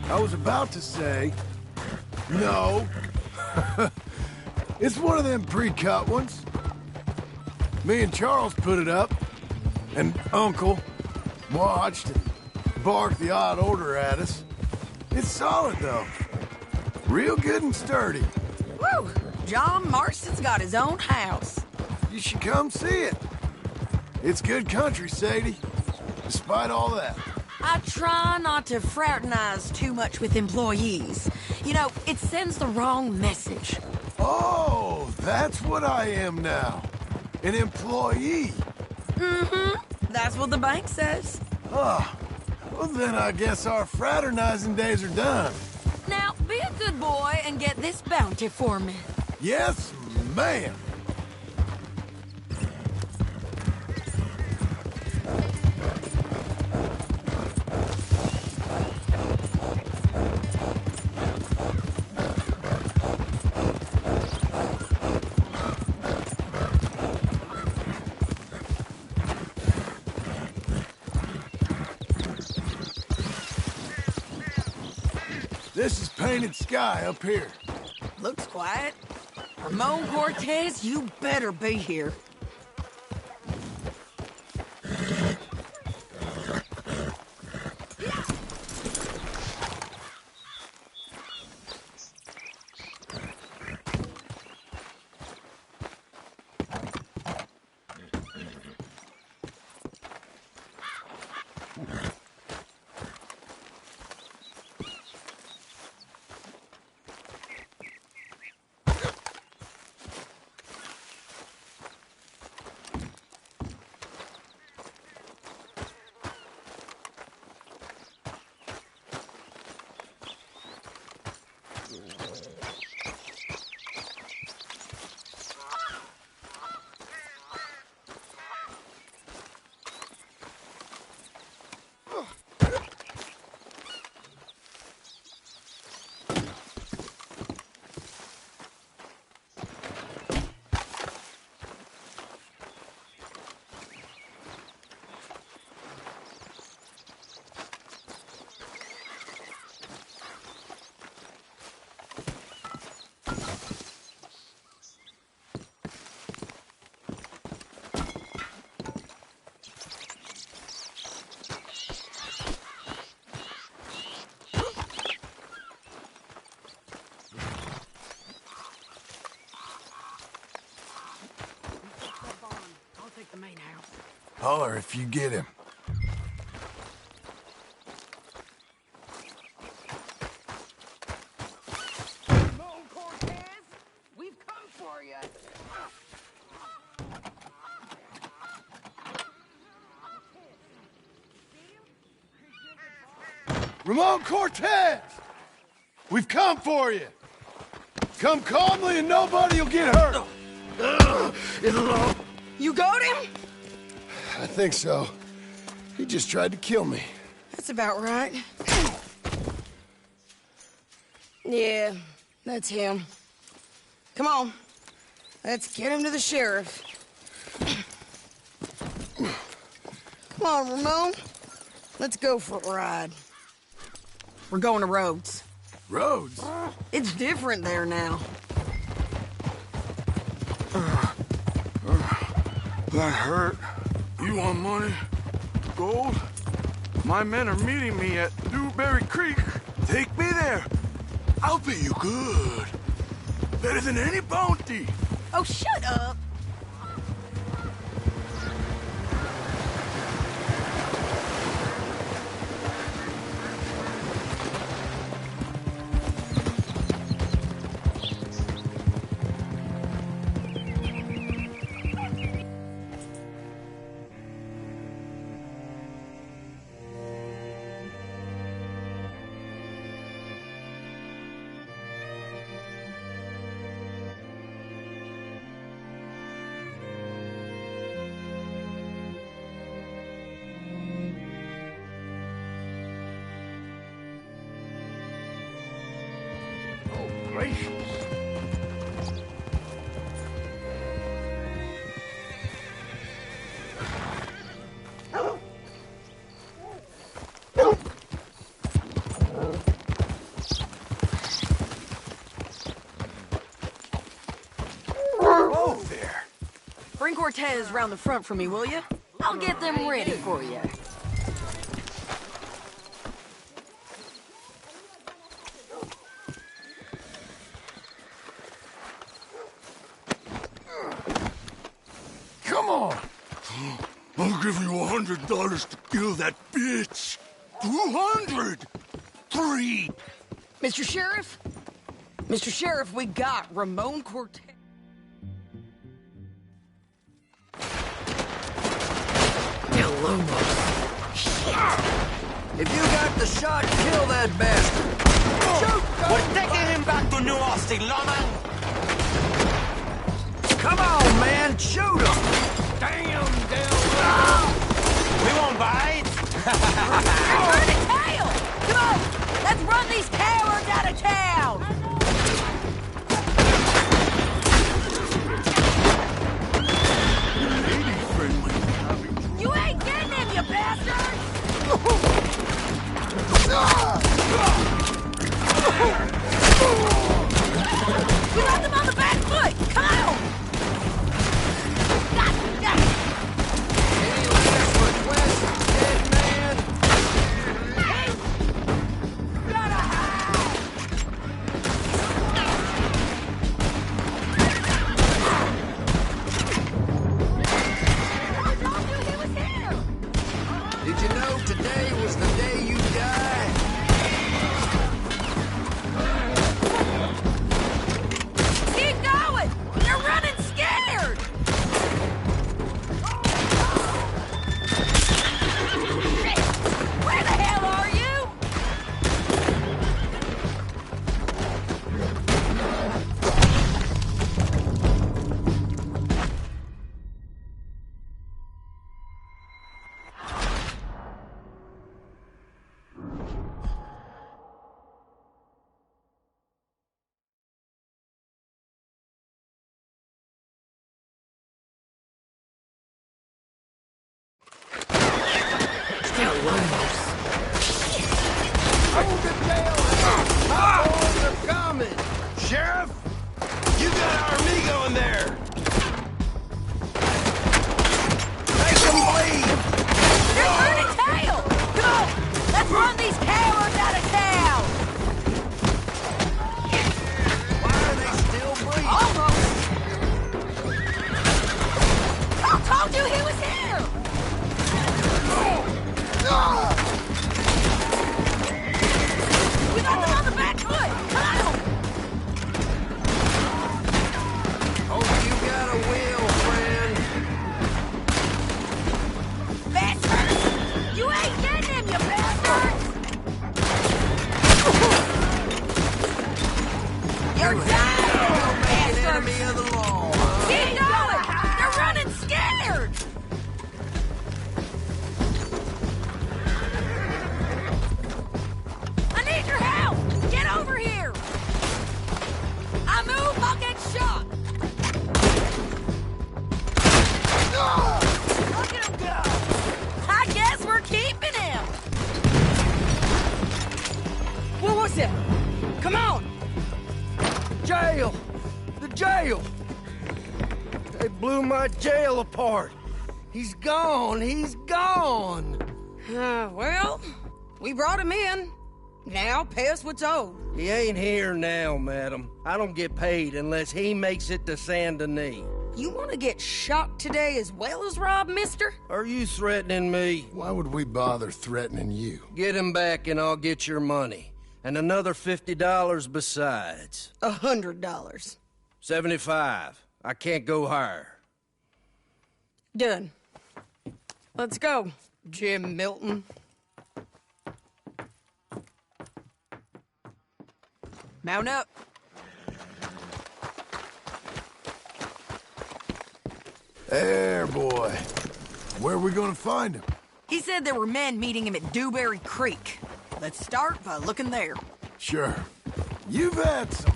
I was about to say, no. It's one of them pre-cut ones. Me and Charles put it up, and Uncle watched and barked the odd order at us. It's solid, though. Real good and sturdy. Woo! John Marston's got his own house. You should come see it. It's good country, Sadie, despite all that. I try not to fraternize too much with employees. You know, it sends the wrong message. Oh, that's what I am now. An employee. Mm-hmm. That's what the bank says. Oh, well then I guess our fraternizing days are done. Now, be a good boy and get this bounty for me. Yes, ma'am. This is painted sky up here. Looks quiet. Ramon Cortez, you better be here. The main house. Holler if you get him. Ramon Cortez, we've come for you. Ramon Cortez! We've come for you. Come calmly and nobody will get hurt. It'll all... You got him? I think so. He just tried to kill me. That's That's about right. Yeah, that's him. Come on. Let's get him to the sheriff. Come on, Ramon. Let's go for a ride. We're going to Rhodes. Rhodes? It's different there now. That hurt. You want money? Gold? My men are meeting me at Newberry Creek. Take me there. I'll pay you good. Better than any bounty. Oh, shut up. Gracious. Whoa there. Bring Cortez round the front for me, will you? I'll get them ready for you. Come on. I'll give you $100 to kill that bitch. 200. 3. Mr. Sheriff? Mr. Sheriff, we got Ramon Cortez. If you got the shot, kill that bastard. Shoot! We're taking him back to New Austin, lawman. Come on, man, shoot him! Damn, Del. We won't bite. Turn the tail! Come on, let's run these cowards out of town! You ain't getting him, you bastard! We left them on the back foot! Come on! Any last requests, dead man? Did you know today was the day you died? Keep going! You're running scared! Where the hell are you? Hold the tail! My boys are coming! Sheriff, you got our amigo in there. Make them bleed! You're turning tail! Come on! Let's run these cowards out of town! Why are they still breathing? Almost! I told you he was here! We got them on the back foot! Come on! Hope you got a will, friend. Bastards! You ain't getting him, you bastards! You're dying, Make an enemy bastards! of the law, huh? Keep going! They're running scared! What's it? Come on! Jail! The jail! They blew my jail apart. He's gone. He's gone. Well, we brought him in. Now pay us what's owed. He ain't here now, madam. I don't get paid unless he makes it to Saint Denis. You want to get shot today as well as Rob, mister? Are you threatening me? Why would we bother threatening you? Get him back and I'll get your money. And another $50 besides. $100. 75. I can't go higher. Done. Let's go, Jim Milton. Mount up. There, boy. Where are we gonna find him? He said there were men meeting him at Dewberry Creek. Let's start by looking there. Sure. You've had some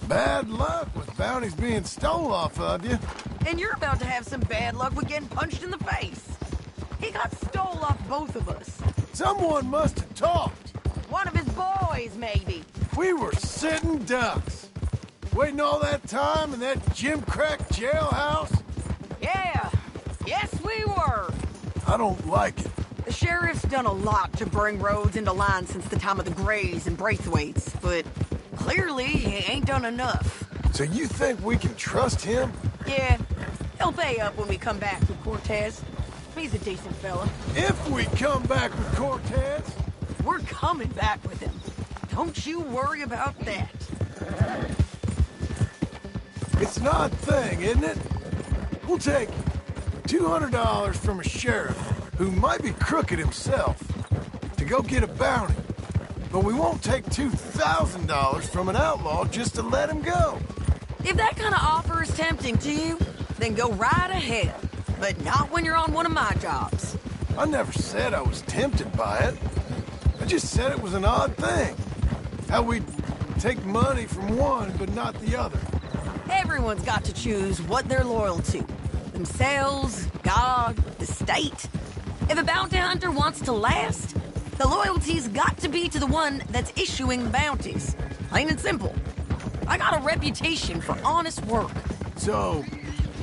bad luck with bounties being stole off of you. And you're about to have some bad luck with getting punched in the face. He got stole off both of us. Someone must have talked. One of his boys, maybe. We were sitting ducks. Waiting all that time in that gimcrack jailhouse? Yeah. Yes, we were. I don't like it. The sheriff's done a lot to bring roads into line since the time of the Grays and Braithwaites, but clearly he ain't done enough. So you think we can trust him? Yeah. He'll pay up when we come back with Cortez. He's a decent fella. If we come back with Cortez? We're coming back with him. Don't you worry about that. It's an odd thing, isn't it? We'll take $200 from a sheriff who might be crooked himself to go get a bounty. But we won't take $2,000 from an outlaw just to let him go. If that kind of offer is tempting to you, then go right ahead. But not when you're on one of my jobs. I never said I was tempted by it. I just said it was an odd thing. How we'd take money from one but not the other. Everyone's got to choose what they're loyal to. Themselves, God, the state. If a bounty hunter wants to last, the loyalty's got to be to the one that's issuing the bounties. Plain and simple. I got a reputation for honest work. So,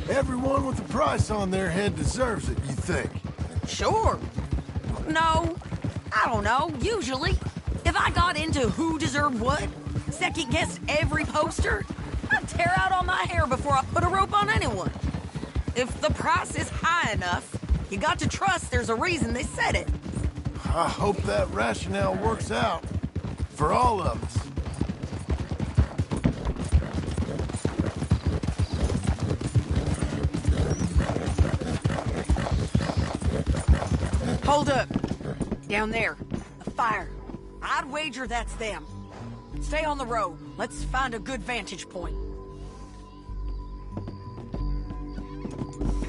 everyone with a price on their head deserves it, you think? Sure. No, I don't know, usually. If I got into who deserved what, second-guessed every poster, I'd tear out all my hair before I put a rope on anyone. If the price is high enough, you got to trust there's a reason they said it. I hope that rationale works out for all of us. Hold up. Down there. A fire. I'd wager that's them. Stay on the road. Let's find a good vantage point.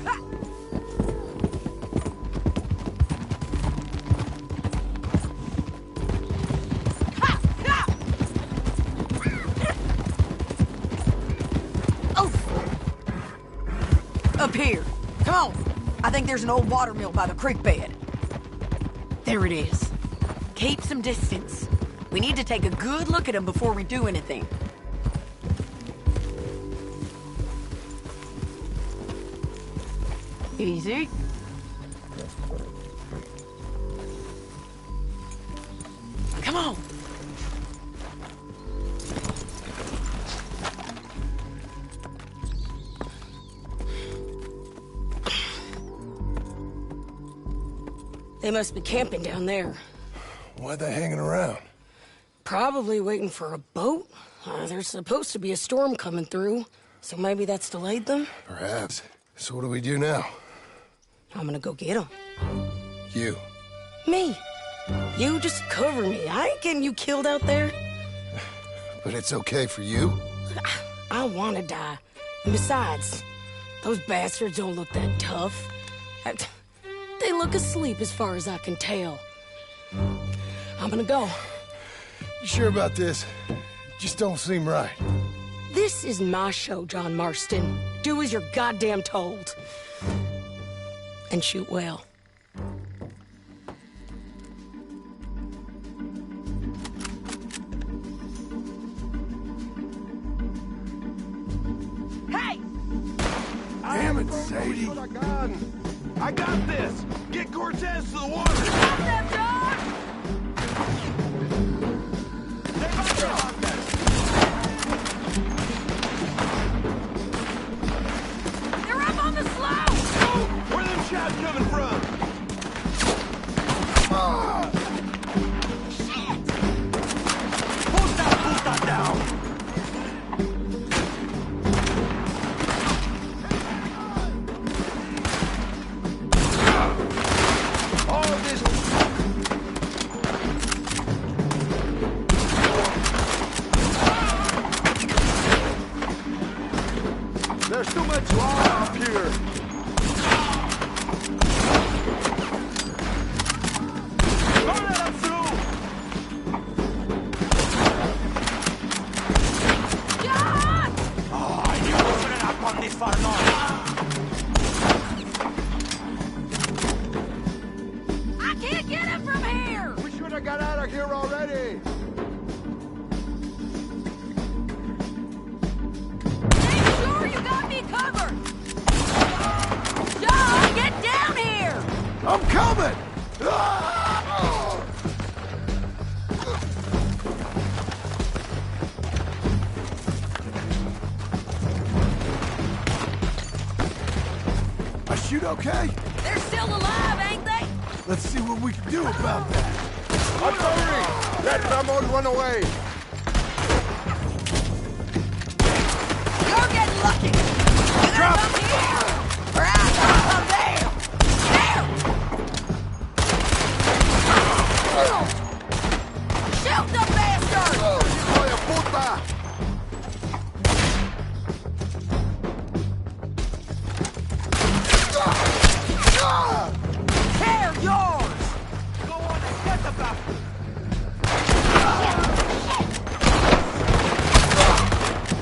Ha! Ha! Ha! Oh! Up here. Come on. I think there's an old water mill by the creek bed. There it is. Keep some distance. We need to take a good look at him before we do anything. Easy. Come on. They must be camping down there. Why are they hanging around? Probably waiting for a boat. There's supposed to be a storm coming through, so maybe that's delayed them? Perhaps. So what do we do now? I'm gonna go get them. You. Me. You just cover me. I ain't getting you killed out there. But it's okay for you? I want to die. And besides, those bastards don't look that tough. They look asleep as far as I can tell. I'm gonna go. You sure about this? Just don't seem right. This is my show, John Marston. Do as you're goddamn told. And shoot well. Brady. I got this! Get Cortez to the water! Got them, John! They're up on the slope! Oh, where are them shots coming from? Shit! Put that puta down! All this... There's too much law up here. Don't let them through! John! Oh, I knew we couldn't have gone this far north. I can't get him from here! We should have got out of here already. Make sure you got me covered! John, get down here! I'm coming! I shoot okay? They're still alive, ain't they? Let's see what we can do about that. Authority! Let Ramon run away! You're getting lucky! You gonna come here? Or I'm gonna come there! There! Shoot the bastard! Hijo de puta! They're yours! Go on and get the bastard!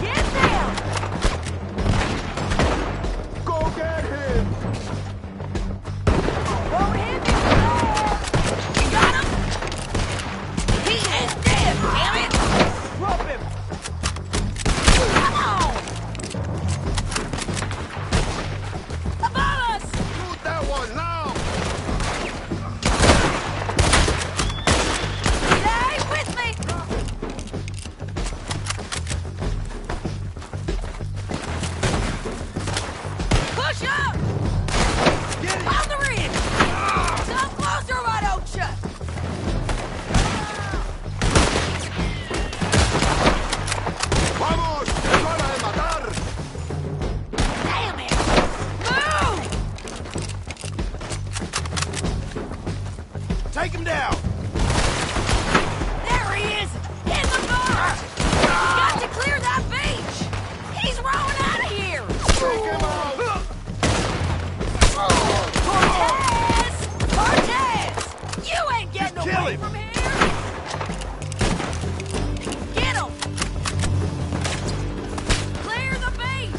Get them! Go get him! Won't hit me from there! You got him? He is dead, damn it! Drop him! Come on! Above us! Shoot that one now! Stay with me! Push up! On the ridge! Come closer, why don't you? ¡Vamos! ¡Es hora de matar! Damn it! Move! Take him down! There he is! In the car! Got to clear that beach! He's rowing out of here! Take him out! Cortez! Cortez! You ain't getting Kill away him. from here! Get him! Clear the beach!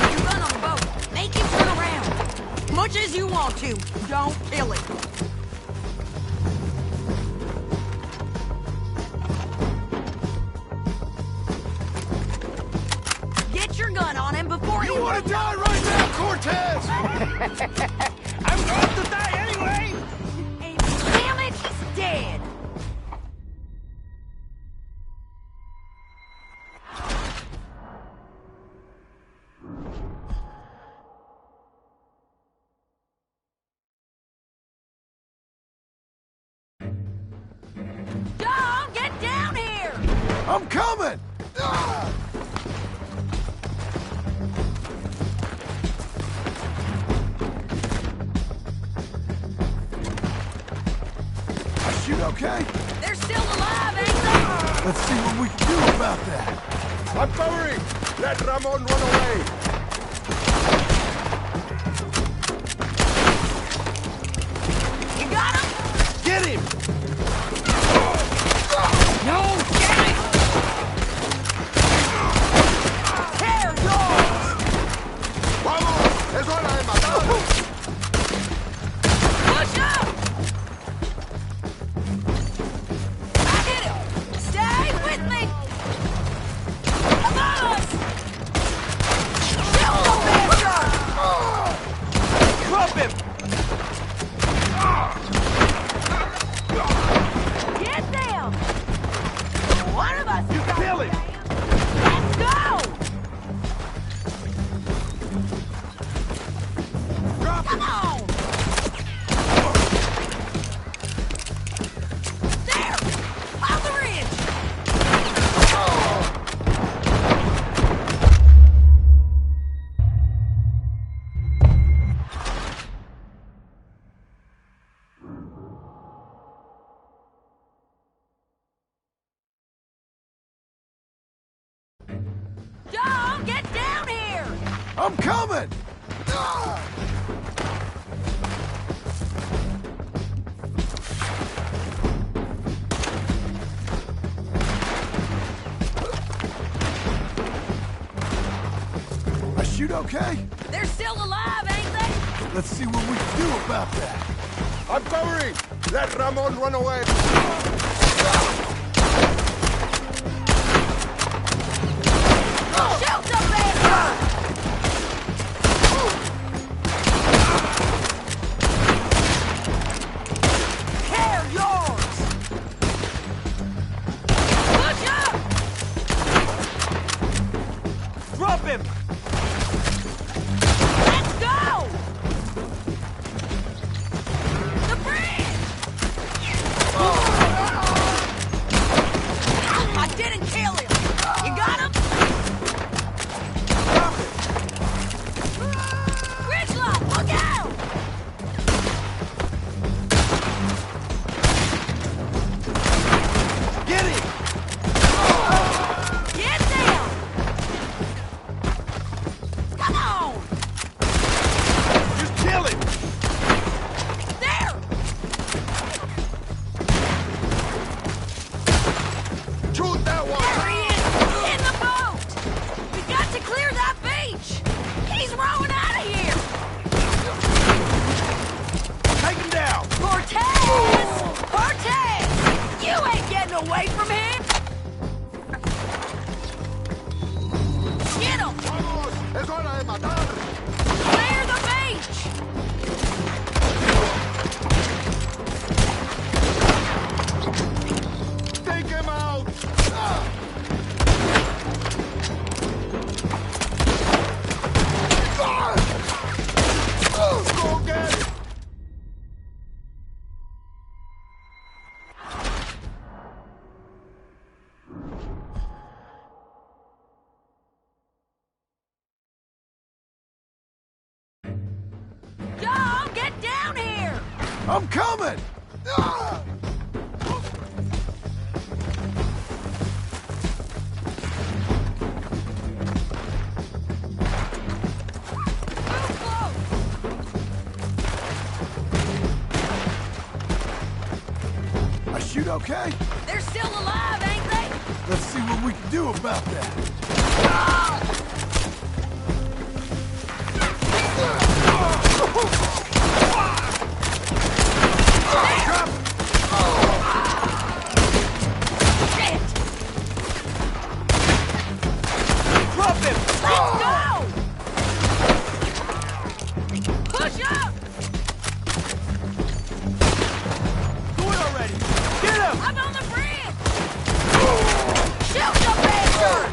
You run on the boat. Make him turn around. Much as you want to. Don't kill him. Get your gun on him before You want to die right now, Cortez? I'm going to die anyway! And damn it, he's dead. John, get down here! I'm coming! I shoot okay? They're still alive, ain't they? Let's see what we can do about that. I'm covering! Let Ramon run away! You got him? Get him! No, get it! Tear yours! ¡Vamos! ¡Es hora de matar! Push up! I'm coming! I shoot okay? They're still alive, ain't they? Let's see what we can do about that. I'm covering! Let Ramon run away! Shoot the bastard! Care yours! Push up! Drop him! Let's go! The bridge! I didn't kill him! You got him? Ridgeline, look out! Get him! Get down! Come on! Just kill him! There! Shoot that one! There he is! In the boat! We got to clear that beach! He's rowing out of here! Take him down! Cortez! Cortez! You ain't getting away from him! Get him! Vamos! Es hora de matar! Clear the beach! Take him out! Go get him! John, get down here! I'm coming! Move close! I shoot okay? They're still alive, ain't they? Let's see what we can do about that. Shit! Drop him! Let's go! Push up! Do it already! Get him! I'm on the bridge! Shoot the bastard!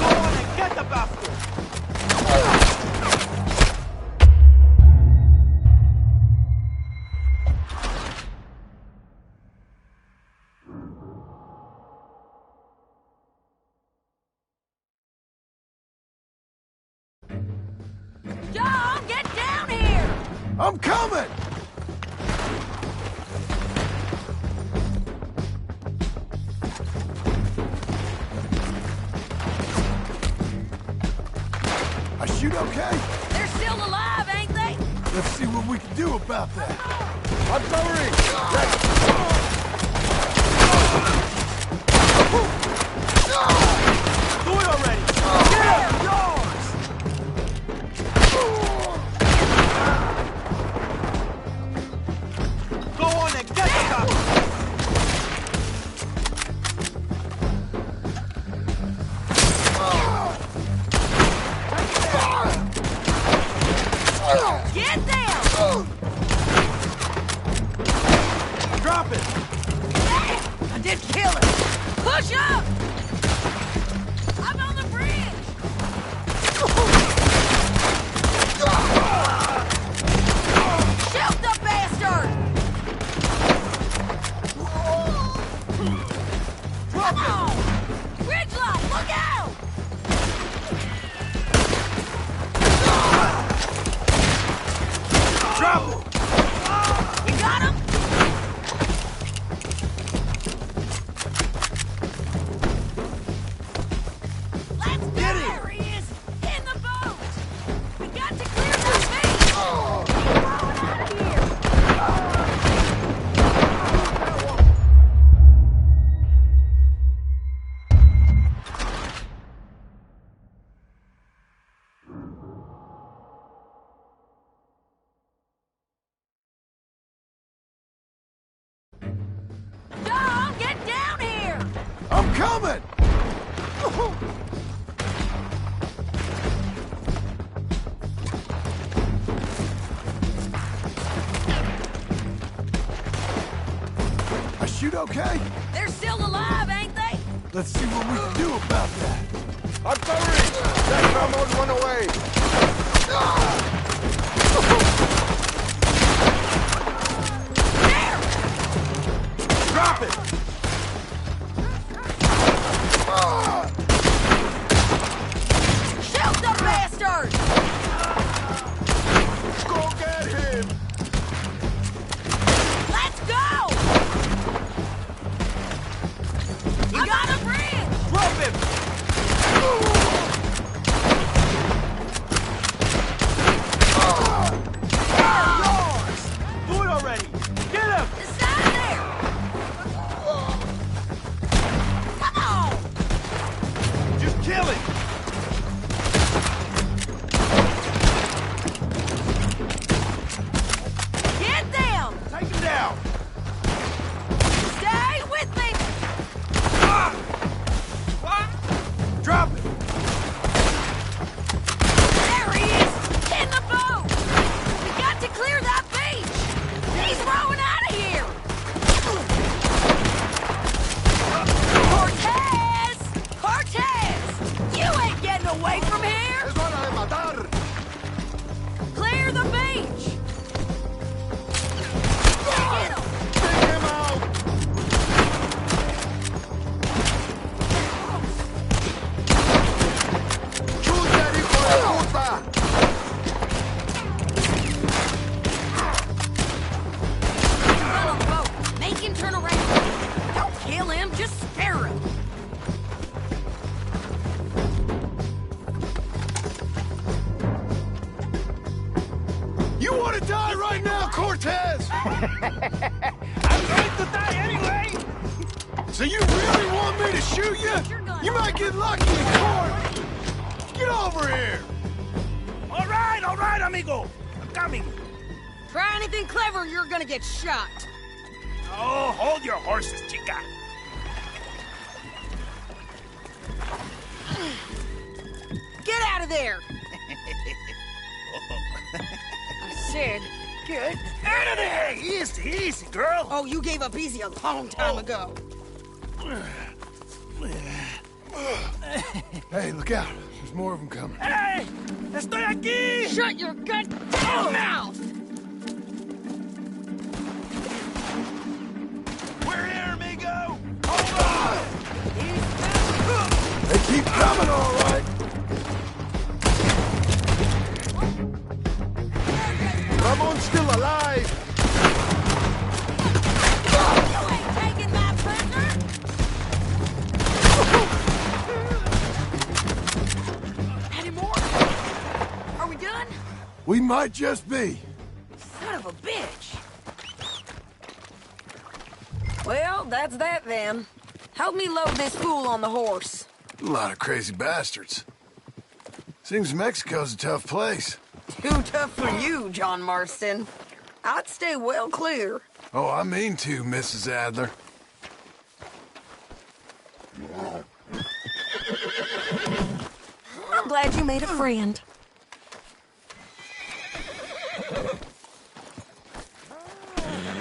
Go on and get the bastard! John, get down here! I'm coming! I shoot okay? They're still alive, ain't they? Let's see what we can do about that. I'm covering! Do it already! Get him! Yours! Go on and get the bastard! Get down! Drop it! I shoot okay? They're still alive, ain't they? Let's see what we can do about that. Artillery! That almost run away! There! Drop it! Shoot the bastard! Go get him! Let's go! You got a bridge! Drop him! Do it already! Get him! It's out there! Come on! Just kill him! Get them! Take him down! Stay with me! Drop it! There he is! In the boat! We got to clear that beach! He's rowing out of here! Cortez! Cortez! You ain't getting away from here! Es hora de matar! Clear the beach! Get him! Take him out! Shoot that hijo de puta! Well on the boat. Make him turn around. Don't kill him, just spare him. You want to die right now, Cortez? I'm going to die anyway! So you really want me to shoot you? You might get lucky in court. Get over here. All right, amigo. I'm coming. Try anything clever and you're gonna get shot. Oh, hold your horses, chica. Get out of there! I said, get Out of there! Easy, easy, girl. Oh, you gave up easy a long time ago. Hey, look out. There's more of them coming. Hey! Estoy aquí! Shut your goddamn mouth! We're here, amigo! Hold on! They keep coming, all right. Ramon's still alive! You ain't taking my prisoner! Any more? Are we done? We might just be. Son of a bitch! Well, that's that then. Help me load this fool on the horse. A lot of crazy bastards. Seems Mexico's a tough place. Too tough for you, John Marston. I'd stay well clear. Oh, I mean to, Mrs. Adler. I'm glad you made a friend.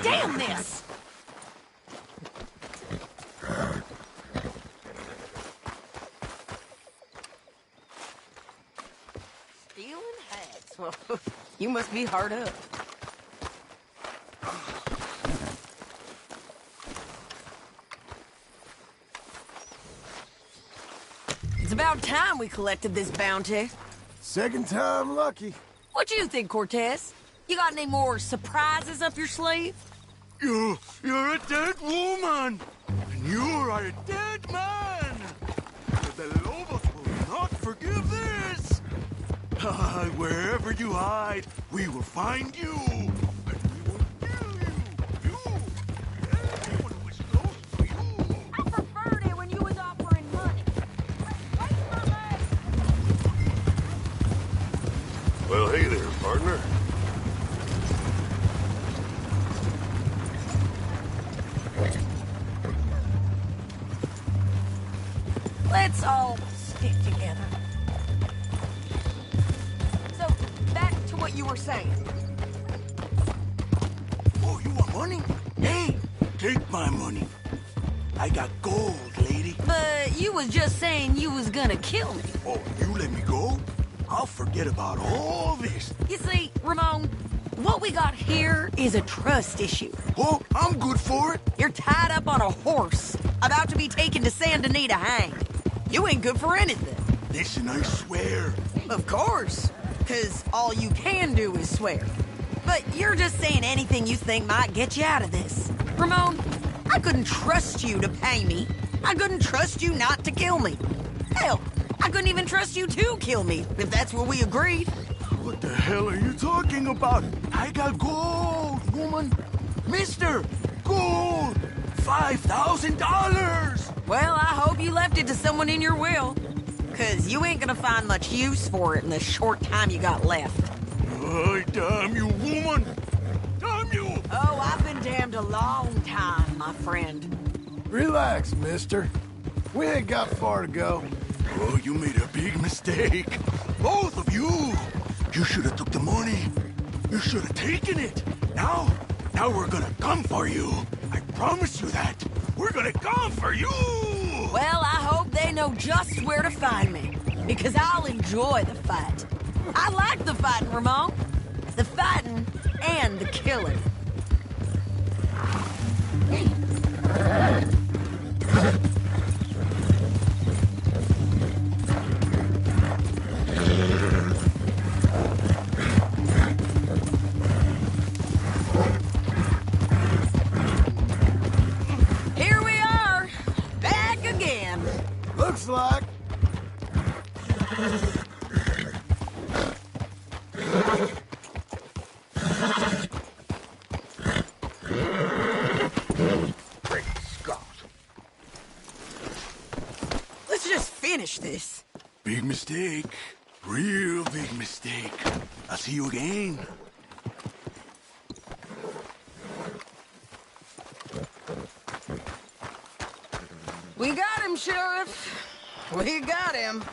Damn this! Stealing hats? Well, you must be hard up. It's about time we collected this bounty. Second time lucky. What you think, Cortez? You got any more surprises up your sleeve? You're a dead woman! And you are a dead man! But the Lobos will not forgive this! Wherever you hide, we will find you! And we will kill you! You! Everyone who is close to you! I preferred it when you was offering money. Wait my leg! Well, hey there, partner. Let's all all stick together. So, back to what you were saying. Oh, you want money? Hey, take my money. I got gold, lady. But you was just saying you was gonna kill me. Oh, you let me go? I'll forget about all this. You see, Ramon, what we got here is a trust issue. Oh, I'm good for it. You're tied up on a horse, about to be taken to Saint Denis to hang. You ain't good for anything. Listen, I swear. Of course, because all you can do is swear. But you're just saying anything you think might get you out of this. Ramon, I couldn't trust you to pay me. I couldn't trust you not to kill me. Hell, I couldn't even trust you to kill me, if that's what we agreed. What the hell are you talking about? I got gold, woman. Mister, gold. $5,000. Well, I hope you left it to someone in your will. Because you ain't gonna find much use for it in the short time you got left. Oh, damn you, woman. Damn you. Oh, I've been damned a long time, my friend. Relax, mister. We ain't got far to go. Oh, you made a big mistake. Both of you. You should have took the money. You should have taken it. Now we're gonna come for you. I promise you that. We're gonna come for you. Well, I hope they know just where to find me. Because I'll enjoy the fight. I like the fighting, Ramon. The fighting and the killing. Here we are, back again. Looks like. Great Scott. Let's just finish this. Big mistake. Real big mistake. I'll see you again. We got him, Sheriff. We got him.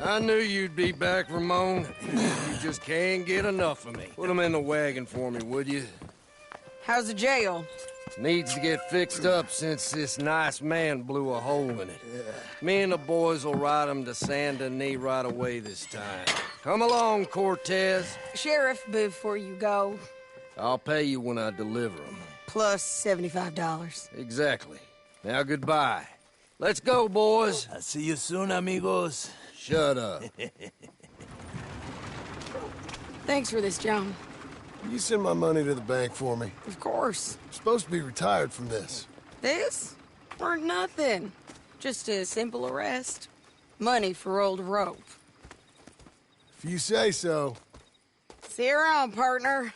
I knew you'd be back, Ramon. You just can't get enough of me. Put him in the wagon for me, would you? How's the jail? Needs to get fixed up since this nice man blew a hole in it. Me and the boys will ride him to Saint Denis right away this time. Come along, Cortez. Sheriff, before you go, I'll pay you when I deliver him. plus $75. Exactly. Now, goodbye. Let's go, boys. I'll see you soon, amigos. Shut up. Thanks for this, John. You send my money to the bank for me. Of course. I'm supposed to be retired from this. This? Or nothing. Just a simple arrest. Money for old rope. If you say so. See you around, partner.